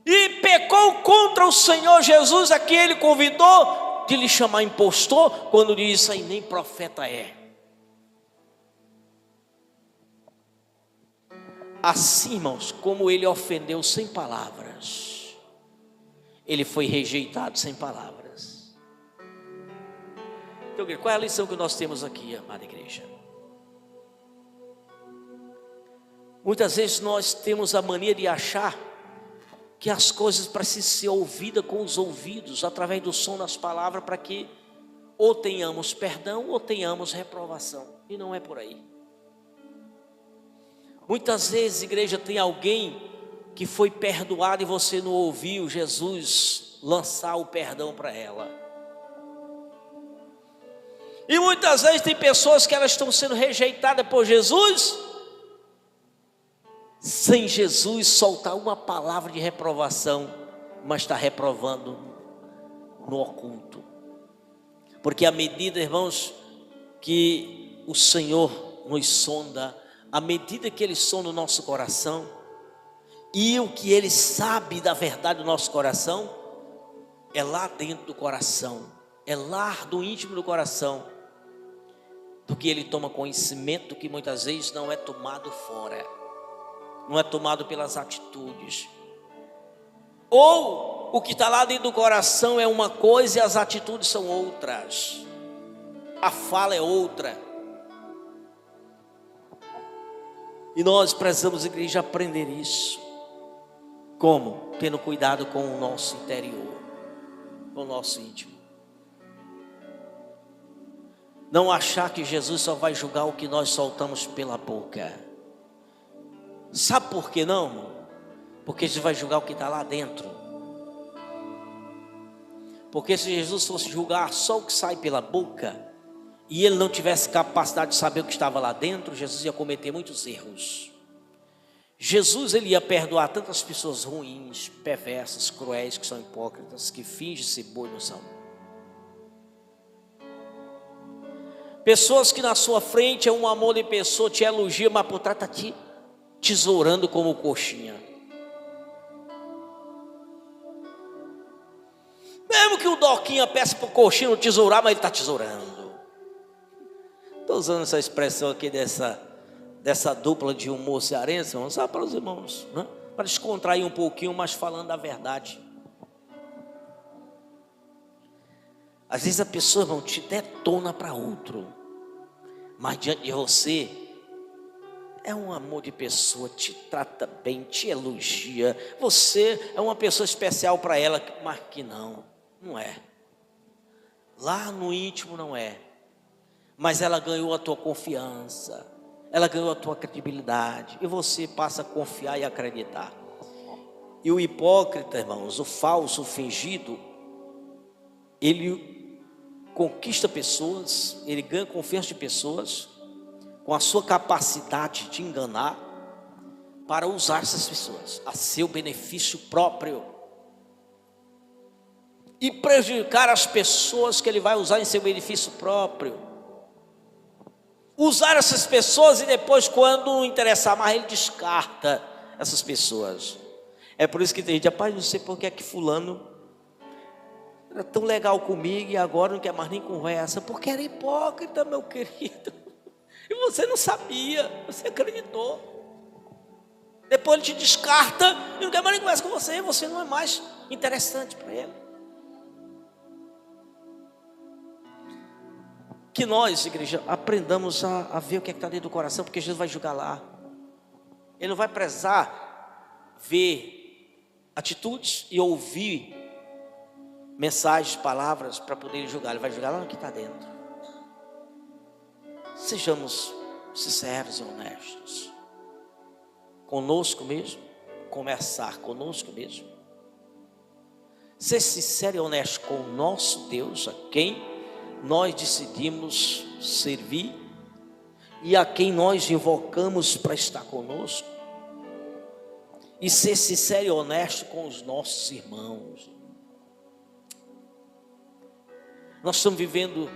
E pecou contra o Senhor Jesus, a quem ele convidou de lhe chamar impostor, quando disse: aí nem profeta é. Assim, irmãos, como ele ofendeu sem palavras, ele foi rejeitado sem palavras. Então, qual é a lição que nós temos aqui, amada igreja? Muitas vezes nós temos a mania de achar que as coisas precisam ser ouvidas com os ouvidos, através do som das palavras, para que ou tenhamos perdão ou tenhamos reprovação. E não é por aí. Muitas vezes, igreja, tem alguém que foi perdoado e você não ouviu Jesus lançar o perdão para ela. E muitas vezes tem pessoas que elas estão sendo rejeitadas por Jesus, sem Jesus soltar uma palavra de reprovação, mas está reprovando no oculto. Porque à medida, irmãos, que o Senhor nos sonda, à medida que Ele sonda o nosso coração, e o que Ele sabe da verdade do nosso coração, é lá dentro do coração, é lá do íntimo do coração, do que Ele toma conhecimento, que muitas vezes não é tomado fora, não é tomado pelas atitudes. Ou o que está lá dentro do coração é uma coisa e as atitudes são outras, a fala é outra. E nós precisamos, igreja, aprender isso. Como? Tendo cuidado com o nosso interior, com o nosso íntimo. Não achar que Jesus só vai julgar o que nós soltamos pela boca. Sabe por que não, irmão? Porque Jesus vai julgar o que está lá dentro. Porque se Jesus fosse julgar só o que sai pela boca, e ele não tivesse capacidade de saber o que estava lá dentro, Jesus ia cometer muitos erros. Jesus, ele ia perdoar tantas pessoas ruins, perversas, cruéis, que são hipócritas, que fingem ser boas e não são. Pessoas que na sua frente é um amor de pessoa, te elogia, mas por trás está te tesourando como coxinha. Mesmo que o Doquinha peça para o coxinha não tesourar, mas ele está tesourando. Estou usando essa expressão aqui dessa dupla de humor cearense, vamos só para os irmãos, né? Para descontrair um pouquinho, mas falando a verdade. Às vezes a pessoa, irmão, te detona para outro, mas diante de você é um amor de pessoa, te trata bem, te elogia. Você é uma pessoa especial para ela, mas que não é. Lá no íntimo não é. Mas ela ganhou a tua confiança, ela ganhou a tua credibilidade, e você passa a confiar e acreditar. E o hipócrita, irmãos, o falso, o fingido, ele conquista pessoas, ele ganha confiança de pessoas com a sua capacidade de enganar para usar essas pessoas a seu benefício próprio e prejudicar as pessoas que ele vai usar em seu benefício próprio. Usar essas pessoas e depois, quando não interessar mais, ele descarta essas pessoas. É por isso que tem gente, rapaz, não sei por que é que fulano era tão legal comigo e agora não quer mais nem conversa, porque era hipócrita, meu querido. E você não sabia, você acreditou. Depois ele te descarta e não quer mais nem conversa com você, você não é mais interessante para ele. Que nós, igreja, aprendamos a ver o que é que está dentro do coração, porque Jesus vai julgar lá. Ele não vai prezar ver atitudes e ouvir mensagens, palavras para poder julgar. Ele vai julgar lá no que está dentro. Sejamos sinceros e honestos conosco mesmo, conversar conosco mesmo, ser sincero e honesto com o nosso Deus, a quem nós decidimos servir e a quem nós invocamos para estar conosco, e ser sincero e honesto com os nossos irmãos. Nós estamos vivendo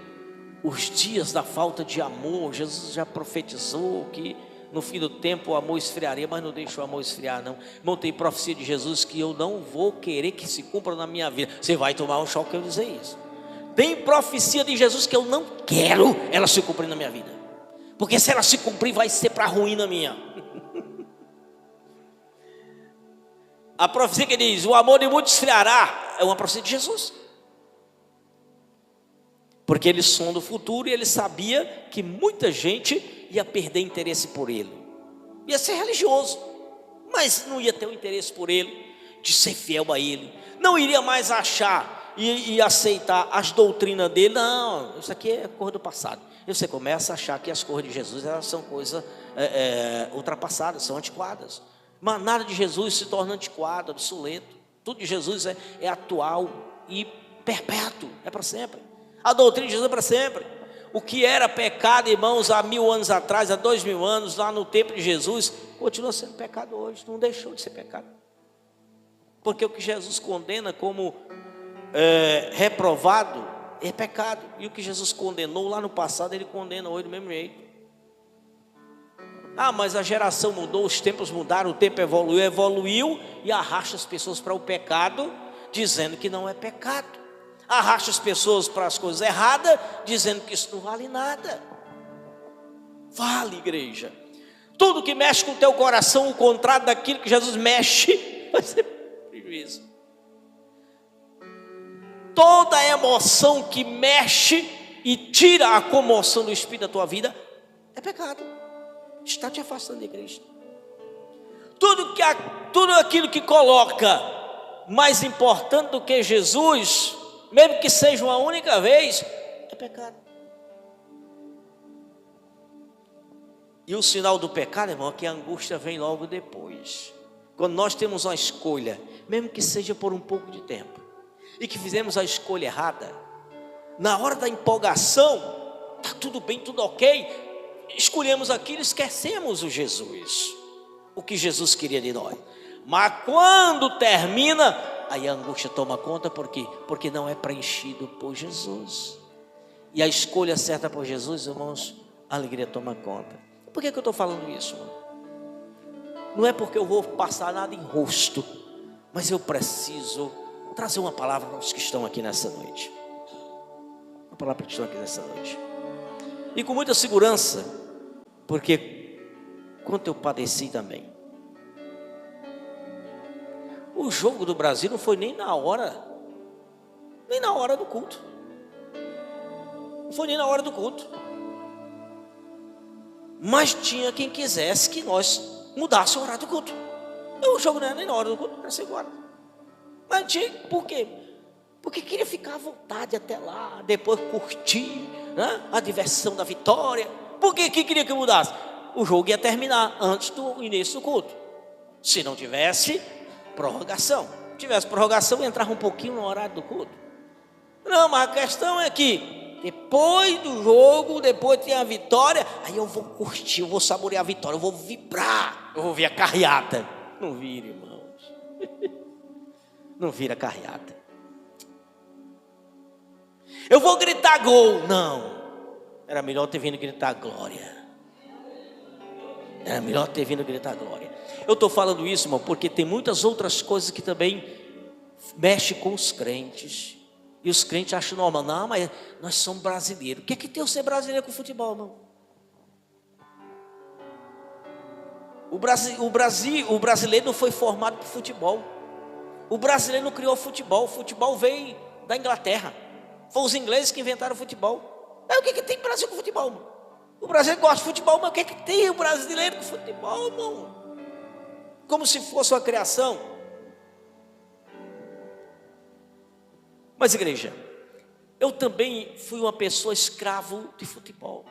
os dias da falta de amor. Jesus já profetizou que no fim do tempo o amor esfriaria, mas não deixa o amor esfriar não. Irmão, tem profecia de Jesus que eu não vou querer que se cumpra na minha vida. Você vai tomar um choque eu dizer isso. Tem profecia de Jesus que eu não quero ela se cumprir na minha vida, porque se ela se cumprir vai ser para ruína minha. A profecia que diz o amor de muitos esfriará é uma profecia de Jesus, porque ele sonda o futuro e ele sabia que muita gente ia perder interesse por ele, ia ser religioso, mas não ia ter o interesse por ele, de ser fiel a ele, não iria mais achar e aceitar as doutrinas dele. Não, isso aqui é coisa do passado. E você começa a achar que as coisas de Jesus elas são coisas ultrapassadas, são antiquadas. Mas nada de Jesus se torna antiquado, obsoleto. Tudo de Jesus é atual e perpétuo, é para sempre. A doutrina de Jesus é para sempre. O que era pecado, irmãos, há 1000 anos atrás, há 2000 anos, lá no tempo de Jesus, continua sendo pecado hoje, não deixou de ser pecado. Porque o que Jesus condena como reprovado é pecado, e o que Jesus condenou lá no passado, ele condena hoje do mesmo jeito. Ah, mas a geração mudou, os tempos mudaram, o tempo evoluiu e arrasta as pessoas para o pecado, dizendo que não é pecado. Arrasta as pessoas para as coisas erradas, dizendo que isso não vale nada. Vale, igreja. Tudo que mexe com o teu coração, o contrário daquilo que Jesus mexe, vai ser prejuízo. Toda emoção que mexe e tira a comoção do espírito da tua vida é pecado. Está te afastando de Cristo. Tudo aquilo que coloca mais importante do que Jesus, mesmo que seja uma única vez, é pecado. E o sinal do pecado, irmão, é que a angústia vem logo depois. Quando nós temos uma escolha, mesmo que seja por um pouco de tempo, e que fizemos a escolha errada, na hora da empolgação, está tudo bem, tudo ok, escolhemos aquilo, esquecemos o Jesus, o que Jesus queria de nós. Mas quando termina, aí a angústia toma conta. Por quê? Porque não é preenchido por Jesus. E a escolha certa por Jesus, irmãos, a alegria toma conta. Por que eu estou falando isso, irmão? Não é porque eu vou passar nada em rosto, mas eu preciso trazer uma palavra para os que estão aqui nessa noite. Uma palavra para os que estão aqui nessa noite. E com muita segurança, porque quanto eu padeci também. O jogo do Brasil não foi nem na hora do culto. Não foi nem na hora do culto. Mas tinha quem quisesse que nós mudássemos o horário do culto. O jogo não era nem na hora do culto, era agora. Mas tinha, por quê? Porque queria ficar à vontade até lá, depois curtir, né, a diversão da vitória. Por que queria que mudasse? O jogo ia terminar antes do início do culto. Se não tivesse prorrogação. Se tivesse prorrogação, entrava um pouquinho no horário do culto. Não, mas a questão é que depois do jogo, depois tem a vitória, aí eu vou curtir, eu vou saborear a vitória, eu vou vibrar, eu vou ver a carreata. Não vira, irmãos. Não vira carreata. Eu vou gritar gol. Não. Era melhor ter vindo gritar glória. Era melhor ter vindo gritar glória. Eu estou falando isso, irmão, porque tem muitas outras coisas que também mexem com os crentes. E os crentes acham normal. Não, mas nós somos brasileiros. O que é que tem o ser brasileiro com futebol, irmão? O brasileiro não foi formado por futebol. O brasileiro não criou futebol. O futebol veio da Inglaterra. Foi os ingleses que inventaram o futebol. Aí o que tem Brasil com futebol, irmão? O brasileiro gosta de futebol, mas o que tem o brasileiro com futebol, irmão? Como se fosse uma criação. Mas, igreja, eu também fui uma pessoa escravo de futebol.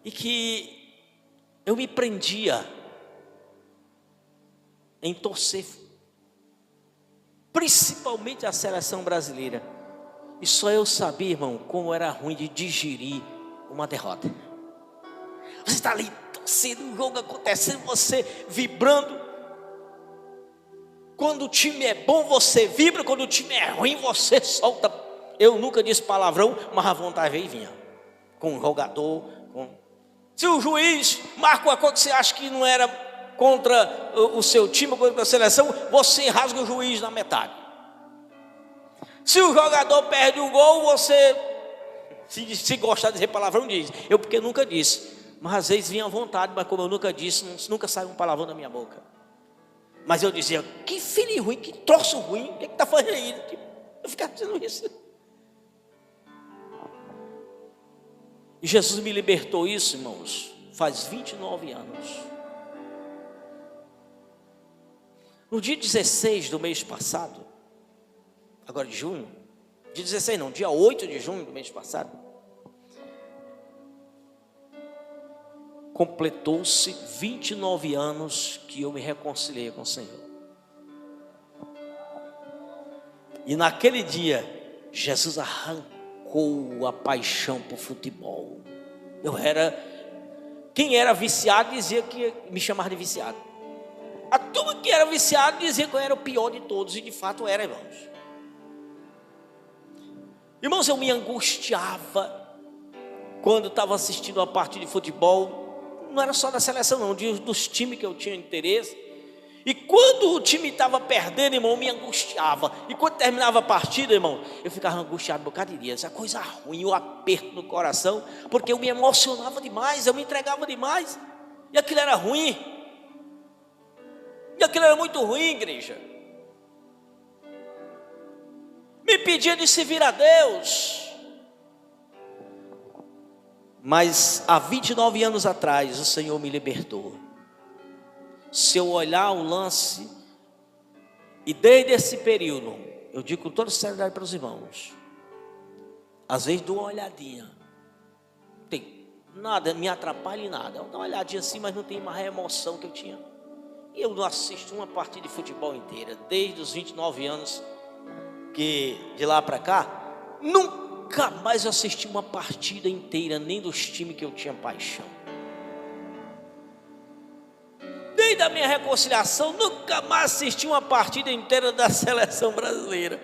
E que eu me prendia em torcer, principalmente a seleção brasileira. E só eu sabia, irmão, como era ruim de digerir uma derrota. Você está ali torcendo, o jogo acontecendo, você vibrando. Quando o time é bom, você vibra. Quando o time é ruim, você solta. Eu nunca disse palavrão, mas a vontade veio e vinha. Com o jogador. Se o juiz marca uma coisa que você acha que não era contra o seu time, contra a seleção, você rasga o juiz na metade. Se o jogador perde o gol, você, se gostar de dizer palavrão, diz. Eu porque nunca disse. Mas às vezes vinha à vontade, mas como eu nunca disse, nunca saiu um palavrão da minha boca. Mas eu dizia, que filho ruim, que troço ruim, o que está fazendo aí? Eu ficava dizendo isso. E Jesus me libertou isso, irmãos, faz 29 anos. No dia 16 do mês passado, agora de junho, dia 16 não, dia 8 de junho do mês passado, completou-se 29 anos que eu me reconciliei com o Senhor. E naquele dia, Jesus arrancou a paixão por futebol. Quem era viciado dizia que me chamava de viciado. A turma que era viciado dizia que eu era o pior de todos, e de fato era, irmãos. Irmãos, eu me angustiava quando estava assistindo a partida de futebol. Não era só da seleção não, dos times que eu tinha interesse. E quando o time estava perdendo, irmão, eu me angustiava. E quando terminava a partida, irmão, eu ficava angustiado um bocado de dias. Essa coisa ruim, o aperto no coração, porque eu me emocionava demais, eu me entregava demais. E aquilo era ruim. E aquilo era muito ruim, igreja. Me pedia de servir a Deus. Mas há 29 anos atrás o Senhor me libertou. Se eu olhar o lance, e desde esse período, eu digo com toda sinceridade para os irmãos, às vezes dou uma olhadinha, não tem nada, me atrapalha em nada, eu dou uma olhadinha assim, mas não tem mais a emoção que eu tinha. E eu não assisto uma partida de futebol inteira, desde os 29 anos, que de lá para cá, nunca mais assisti uma partida inteira, nem dos times que eu tinha paixão. Desde a minha reconciliação, nunca mais assisti uma partida inteira da seleção brasileira.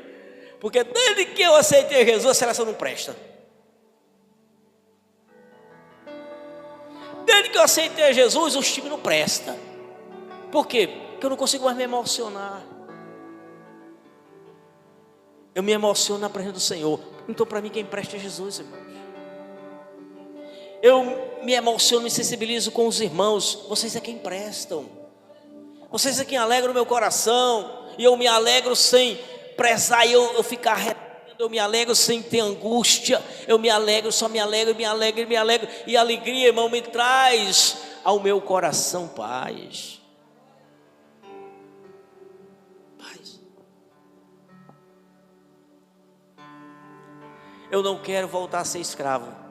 Porque desde que eu aceitei Jesus, a seleção não presta. Desde que eu aceitei Jesus, os times não prestam. Por quê? Porque eu não consigo mais me emocionar. Eu me emociono na presença do Senhor. Então para mim quem presta é Jesus, irmãos. Eu me emociono, me sensibilizo com os irmãos. Vocês é quem prestam. Vocês é quem alegram o meu coração. E eu me alegro sem prezar, eu ficar arretado. Eu me alegro sem ter angústia. Eu me alegro, só me alegro, me alegro, me alegro. E a alegria, irmão, me traz ao meu coração paz. Paz. Eu não quero voltar a ser escravo.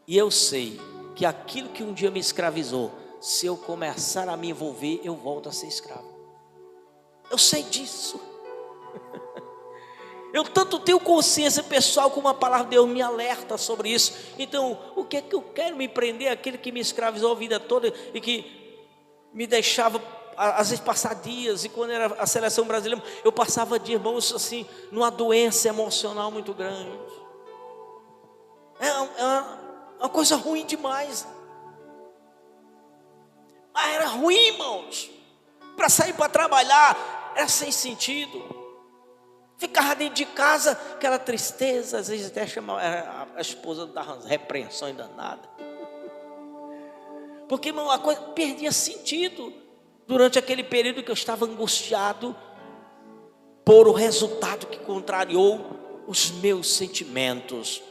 E eu sei que aquilo que um dia me escravizou, se eu começar a me envolver, eu volto a ser escravo. Eu sei disso. Eu tanto tenho consciência pessoal como a palavra de Deus me alerta sobre isso. Então, o que é que eu quero me prender? Aquele que me escravizou a vida toda e que me deixava, às vezes, passar dias. E quando era a seleção brasileira, eu passava dias, irmãos, assim, numa doença emocional muito grande. É uma coisa ruim demais. Mas era ruim, irmãos. Para sair para trabalhar, era sem sentido. Ficava dentro de casa, aquela tristeza, às vezes até chamava, a esposa dava umas repreensões danadas. Porque, irmão, a coisa perdia sentido durante aquele período que eu estava angustiado por o resultado que contrariou os meus sentimentos.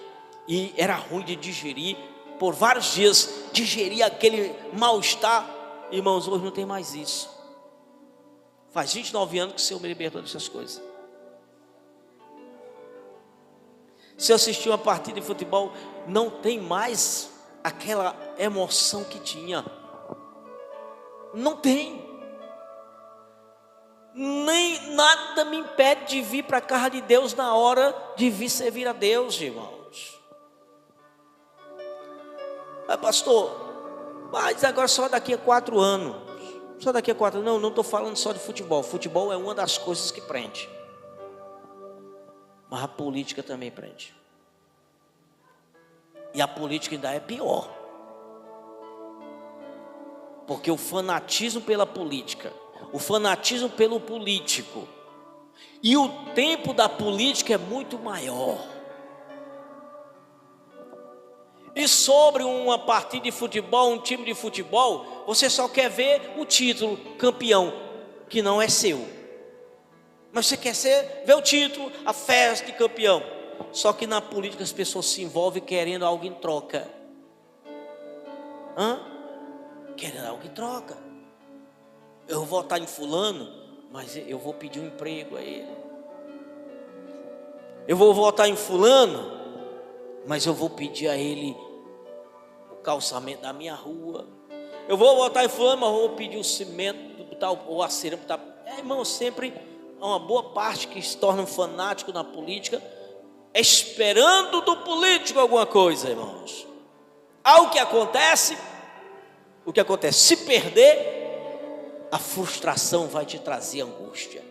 E era ruim de digerir, por vários dias, digerir aquele mal-estar. Irmãos, hoje não tem mais isso. Faz 29 anos que o Senhor me libertou dessas coisas. Se eu assistir uma partida de futebol, não tem mais aquela emoção que tinha. Não tem. Nem nada me impede de vir para a casa de Deus na hora de vir servir a Deus, irmãos. Pastor, mas agora só daqui a 4 anos. Só daqui a 4 anos. Não estou falando só de futebol. Futebol é uma das coisas que prende. Mas a política também prende. E a política ainda é pior. Porque o fanatismo pela política, o fanatismo pelo político, e o tempo da política é muito maior. E sobre uma partida de futebol, um time de futebol, você só quer ver o título, campeão, que não é seu. Mas você quer ver o título, a festa de campeão. Só que na política as pessoas se envolvem querendo algo em troca. Querendo algo em troca. Eu vou votar em fulano, mas eu vou pedir um emprego a ele. Eu vou votar em fulano, mas eu vou pedir a ele o calçamento da minha rua. Eu vou votar em fulano, mas eu vou pedir o cimento ou a cerâmica. Irmão, sempre uma boa parte que se torna um fanático na política, esperando do político alguma coisa, irmãos. O que acontece? Se perder, a frustração vai te trazer angústia.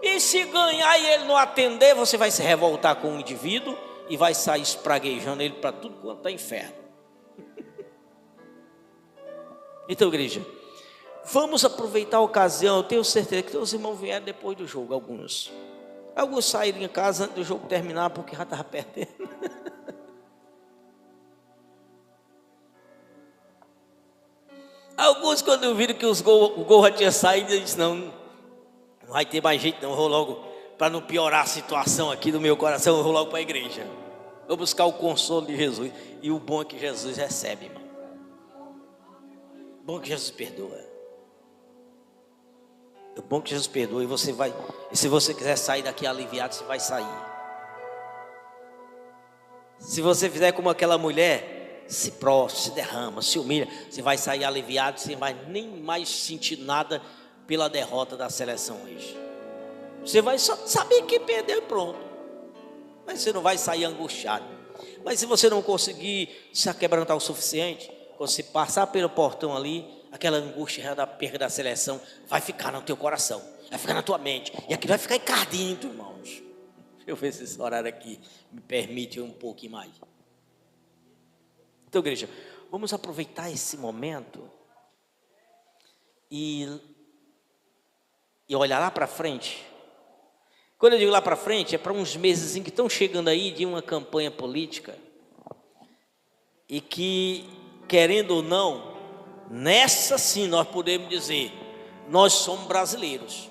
E se ganhar e ele não atender, você vai se revoltar com o indivíduo e vai sair espraguejando ele para tudo quanto é inferno. Então, igreja, vamos aproveitar a ocasião. Eu tenho certeza que os irmãos vieram depois do jogo, alguns saíram em casa antes do jogo terminar, porque já estava perdendo. Alguns, quando viram que o gol já tinha saído, eu disse, não vai ter mais jeito não, eu vou logo, para não piorar a situação aqui do meu coração, eu vou logo para a igreja. Vou buscar o consolo de Jesus. E o bom é que Jesus recebe, irmão. O bom é que Jesus perdoa. É bom que Jesus perdoe. E se você quiser sair daqui aliviado, você vai sair. Se você fizer como aquela mulher, se prostra, se derrama, se humilha, você vai sair aliviado, você não vai nem mais sentir nada pela derrota da seleção hoje. Você vai só saber que perdeu e pronto. Mas você não vai sair angustiado. Mas se você não conseguir se aquebrantar o suficiente, quando você passar pelo portão ali, aquela angústia da perda da seleção vai ficar no teu coração, vai ficar na tua mente, e aquilo vai ficar encardido, irmãos. Deixa eu ver se esse horário aqui me permite um pouquinho mais. Então, igreja, vamos aproveitar esse momento e olhar lá para frente. Quando eu digo lá para frente, é para uns meses em que estão chegando aí de uma campanha política, e que, querendo ou não, nessa sim nós podemos dizer, nós somos brasileiros.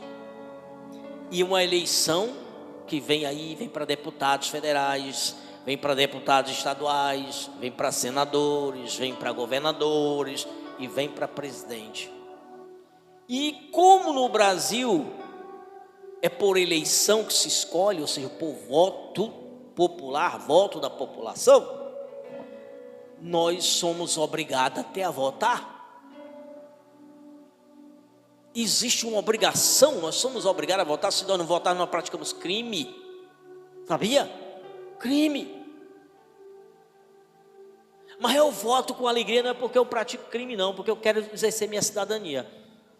E uma eleição que vem aí, vem para deputados federais, vem para deputados estaduais, vem para senadores, vem para governadores e vem para presidente. E como no Brasil é por eleição que se escolhe, ou seja, por voto popular, voto da população, nós somos obrigados até a votar. Existe uma obrigação, nós somos obrigados a votar. Se nós não votarmos, nós praticamos crime. Sabia? Crime. Mas eu voto com alegria, não é porque eu pratico crime não, porque eu quero exercer minha cidadania.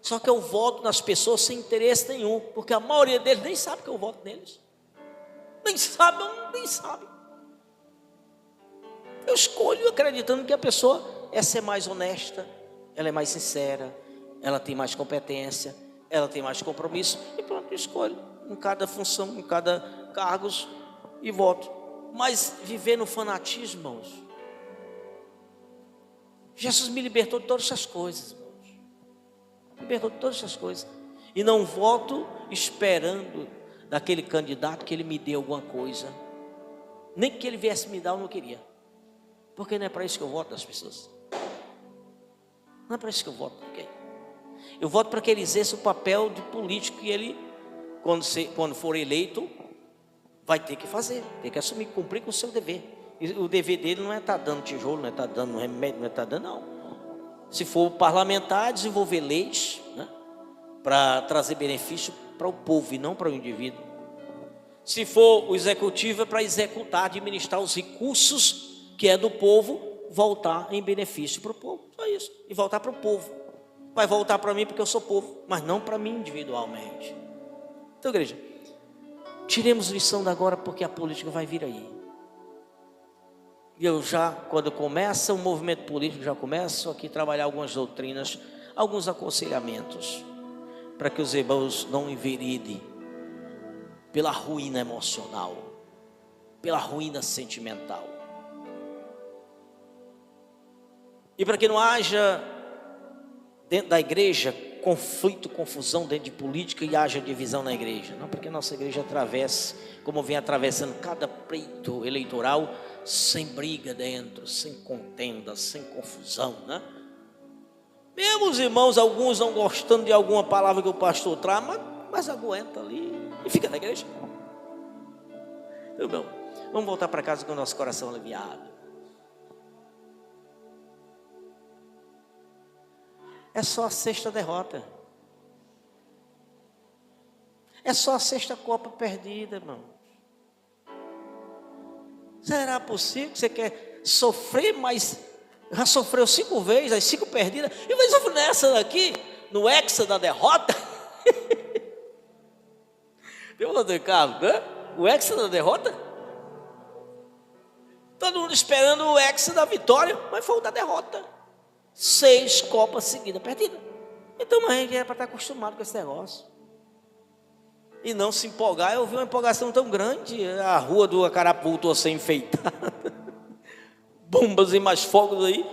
Só que eu voto nas pessoas sem interesse nenhum, porque a maioria deles nem sabe que eu voto neles. Nem sabe. Eu escolho acreditando que a pessoa é ser mais honesta, ela é mais sincera, ela tem mais competência, ela tem mais compromisso, e pronto, eu escolho em cada função, em cada cargo e voto. Mas viver no fanatismo, irmãos, Jesus me libertou de todas essas coisas, irmãos. Libertou de todas essas coisas. E não voto esperando daquele candidato que ele me dê alguma coisa. Nem que ele viesse me dar, eu não queria. Porque não é para isso que eu voto das pessoas. Não é para isso que eu voto ninguém. Eu voto para que ele exerça o papel de político que ele, quando for eleito, vai ter que fazer, tem que assumir, cumprir com o seu dever. E o dever dele não é estar dando tijolo, não é estar dando remédio, não é estar dando, não. Se for parlamentar, desenvolver leis, né, para trazer benefício para o povo e não para o indivíduo. Se for o executivo, é para executar, administrar os recursos que é do povo, voltar em benefício para o povo. Só isso. E voltar para o povo. Vai voltar para mim porque eu sou povo, mas não para mim individualmente. Então, igreja, tiremos lição da agora, porque a política vai vir aí. E eu já, quando começa o movimento político, já começo aqui a trabalhar algumas doutrinas, alguns aconselhamentos, para que os irmãos não enveredem pela ruína emocional, pela ruína sentimental. E para que não haja dentro da igreja conflito, confusão dentro de política e haja divisão na igreja. Não, porque a nossa igreja atravessa, como vem atravessando cada pleito eleitoral, sem briga dentro, sem contenda, sem confusão, né? Mesmo os irmãos, alguns não gostando de alguma palavra que o pastor traz, mas aguenta ali e fica na igreja. Então, vamos voltar para casa com o nosso coração aliviado. É só a sexta derrota. É só a sexta Copa perdida, irmão. Será possível que você quer sofrer, mas já sofreu 5 vezes, as 5 perdidas, e vai sofrer nessa daqui, no hexa da derrota? Viu, Dr. Carlos, né? O hexa da derrota? Todo mundo esperando o hexa da vitória, mas foi o da derrota. 6 Copas seguidas perdidas. Então a gente era para estar acostumado com esse negócio e não se empolgar. Eu vi uma empolgação tão grande, a rua do Acarapu voltou a ser enfeitada, bombas e mais fogos aí.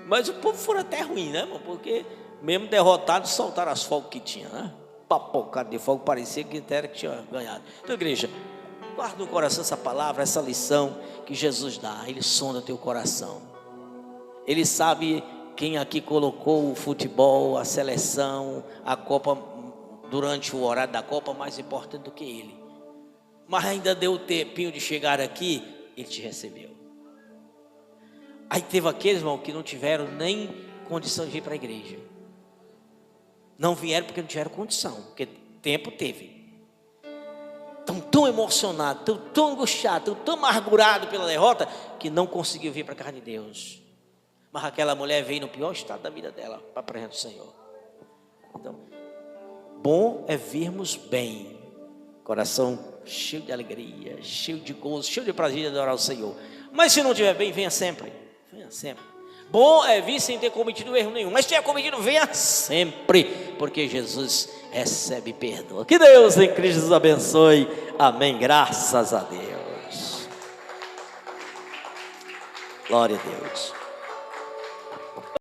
Mas o povo foi até ruim, né, irmão? Porque mesmo derrotado, soltaram as fogos que tinha, né? Papocado de fogo, parecia que era que tinha ganhado. Então, igreja, guarda no coração essa palavra, essa lição que Jesus dá. Ele sonda teu coração. Ele sabe quem aqui colocou o futebol, a seleção, a Copa, durante o horário da Copa, mais importante do que ele. Mas ainda deu o tempinho de chegar aqui, ele te recebeu. Aí teve aqueles, irmão, que não tiveram nem condição de ir para a igreja. Não vieram porque não tiveram condição, porque tempo teve. Estão tão emocionados, estão tão angustiados, estão tão amargurados pela derrota, que não conseguiu vir para a casa de Deus. Mas aquela mulher veio no pior estado da vida dela para presença do Senhor. Então, bom é virmos bem, coração cheio de alegria, cheio de gozo, cheio de prazer de adorar o Senhor. Mas se não estiver bem, venha sempre. Venha sempre. Bom é vir sem ter cometido erro nenhum, mas se tiver cometido, venha sempre, porque Jesus recebe perdão. Que Deus em Cristo nos abençoe. Amém. Graças a Deus. Glória a Deus.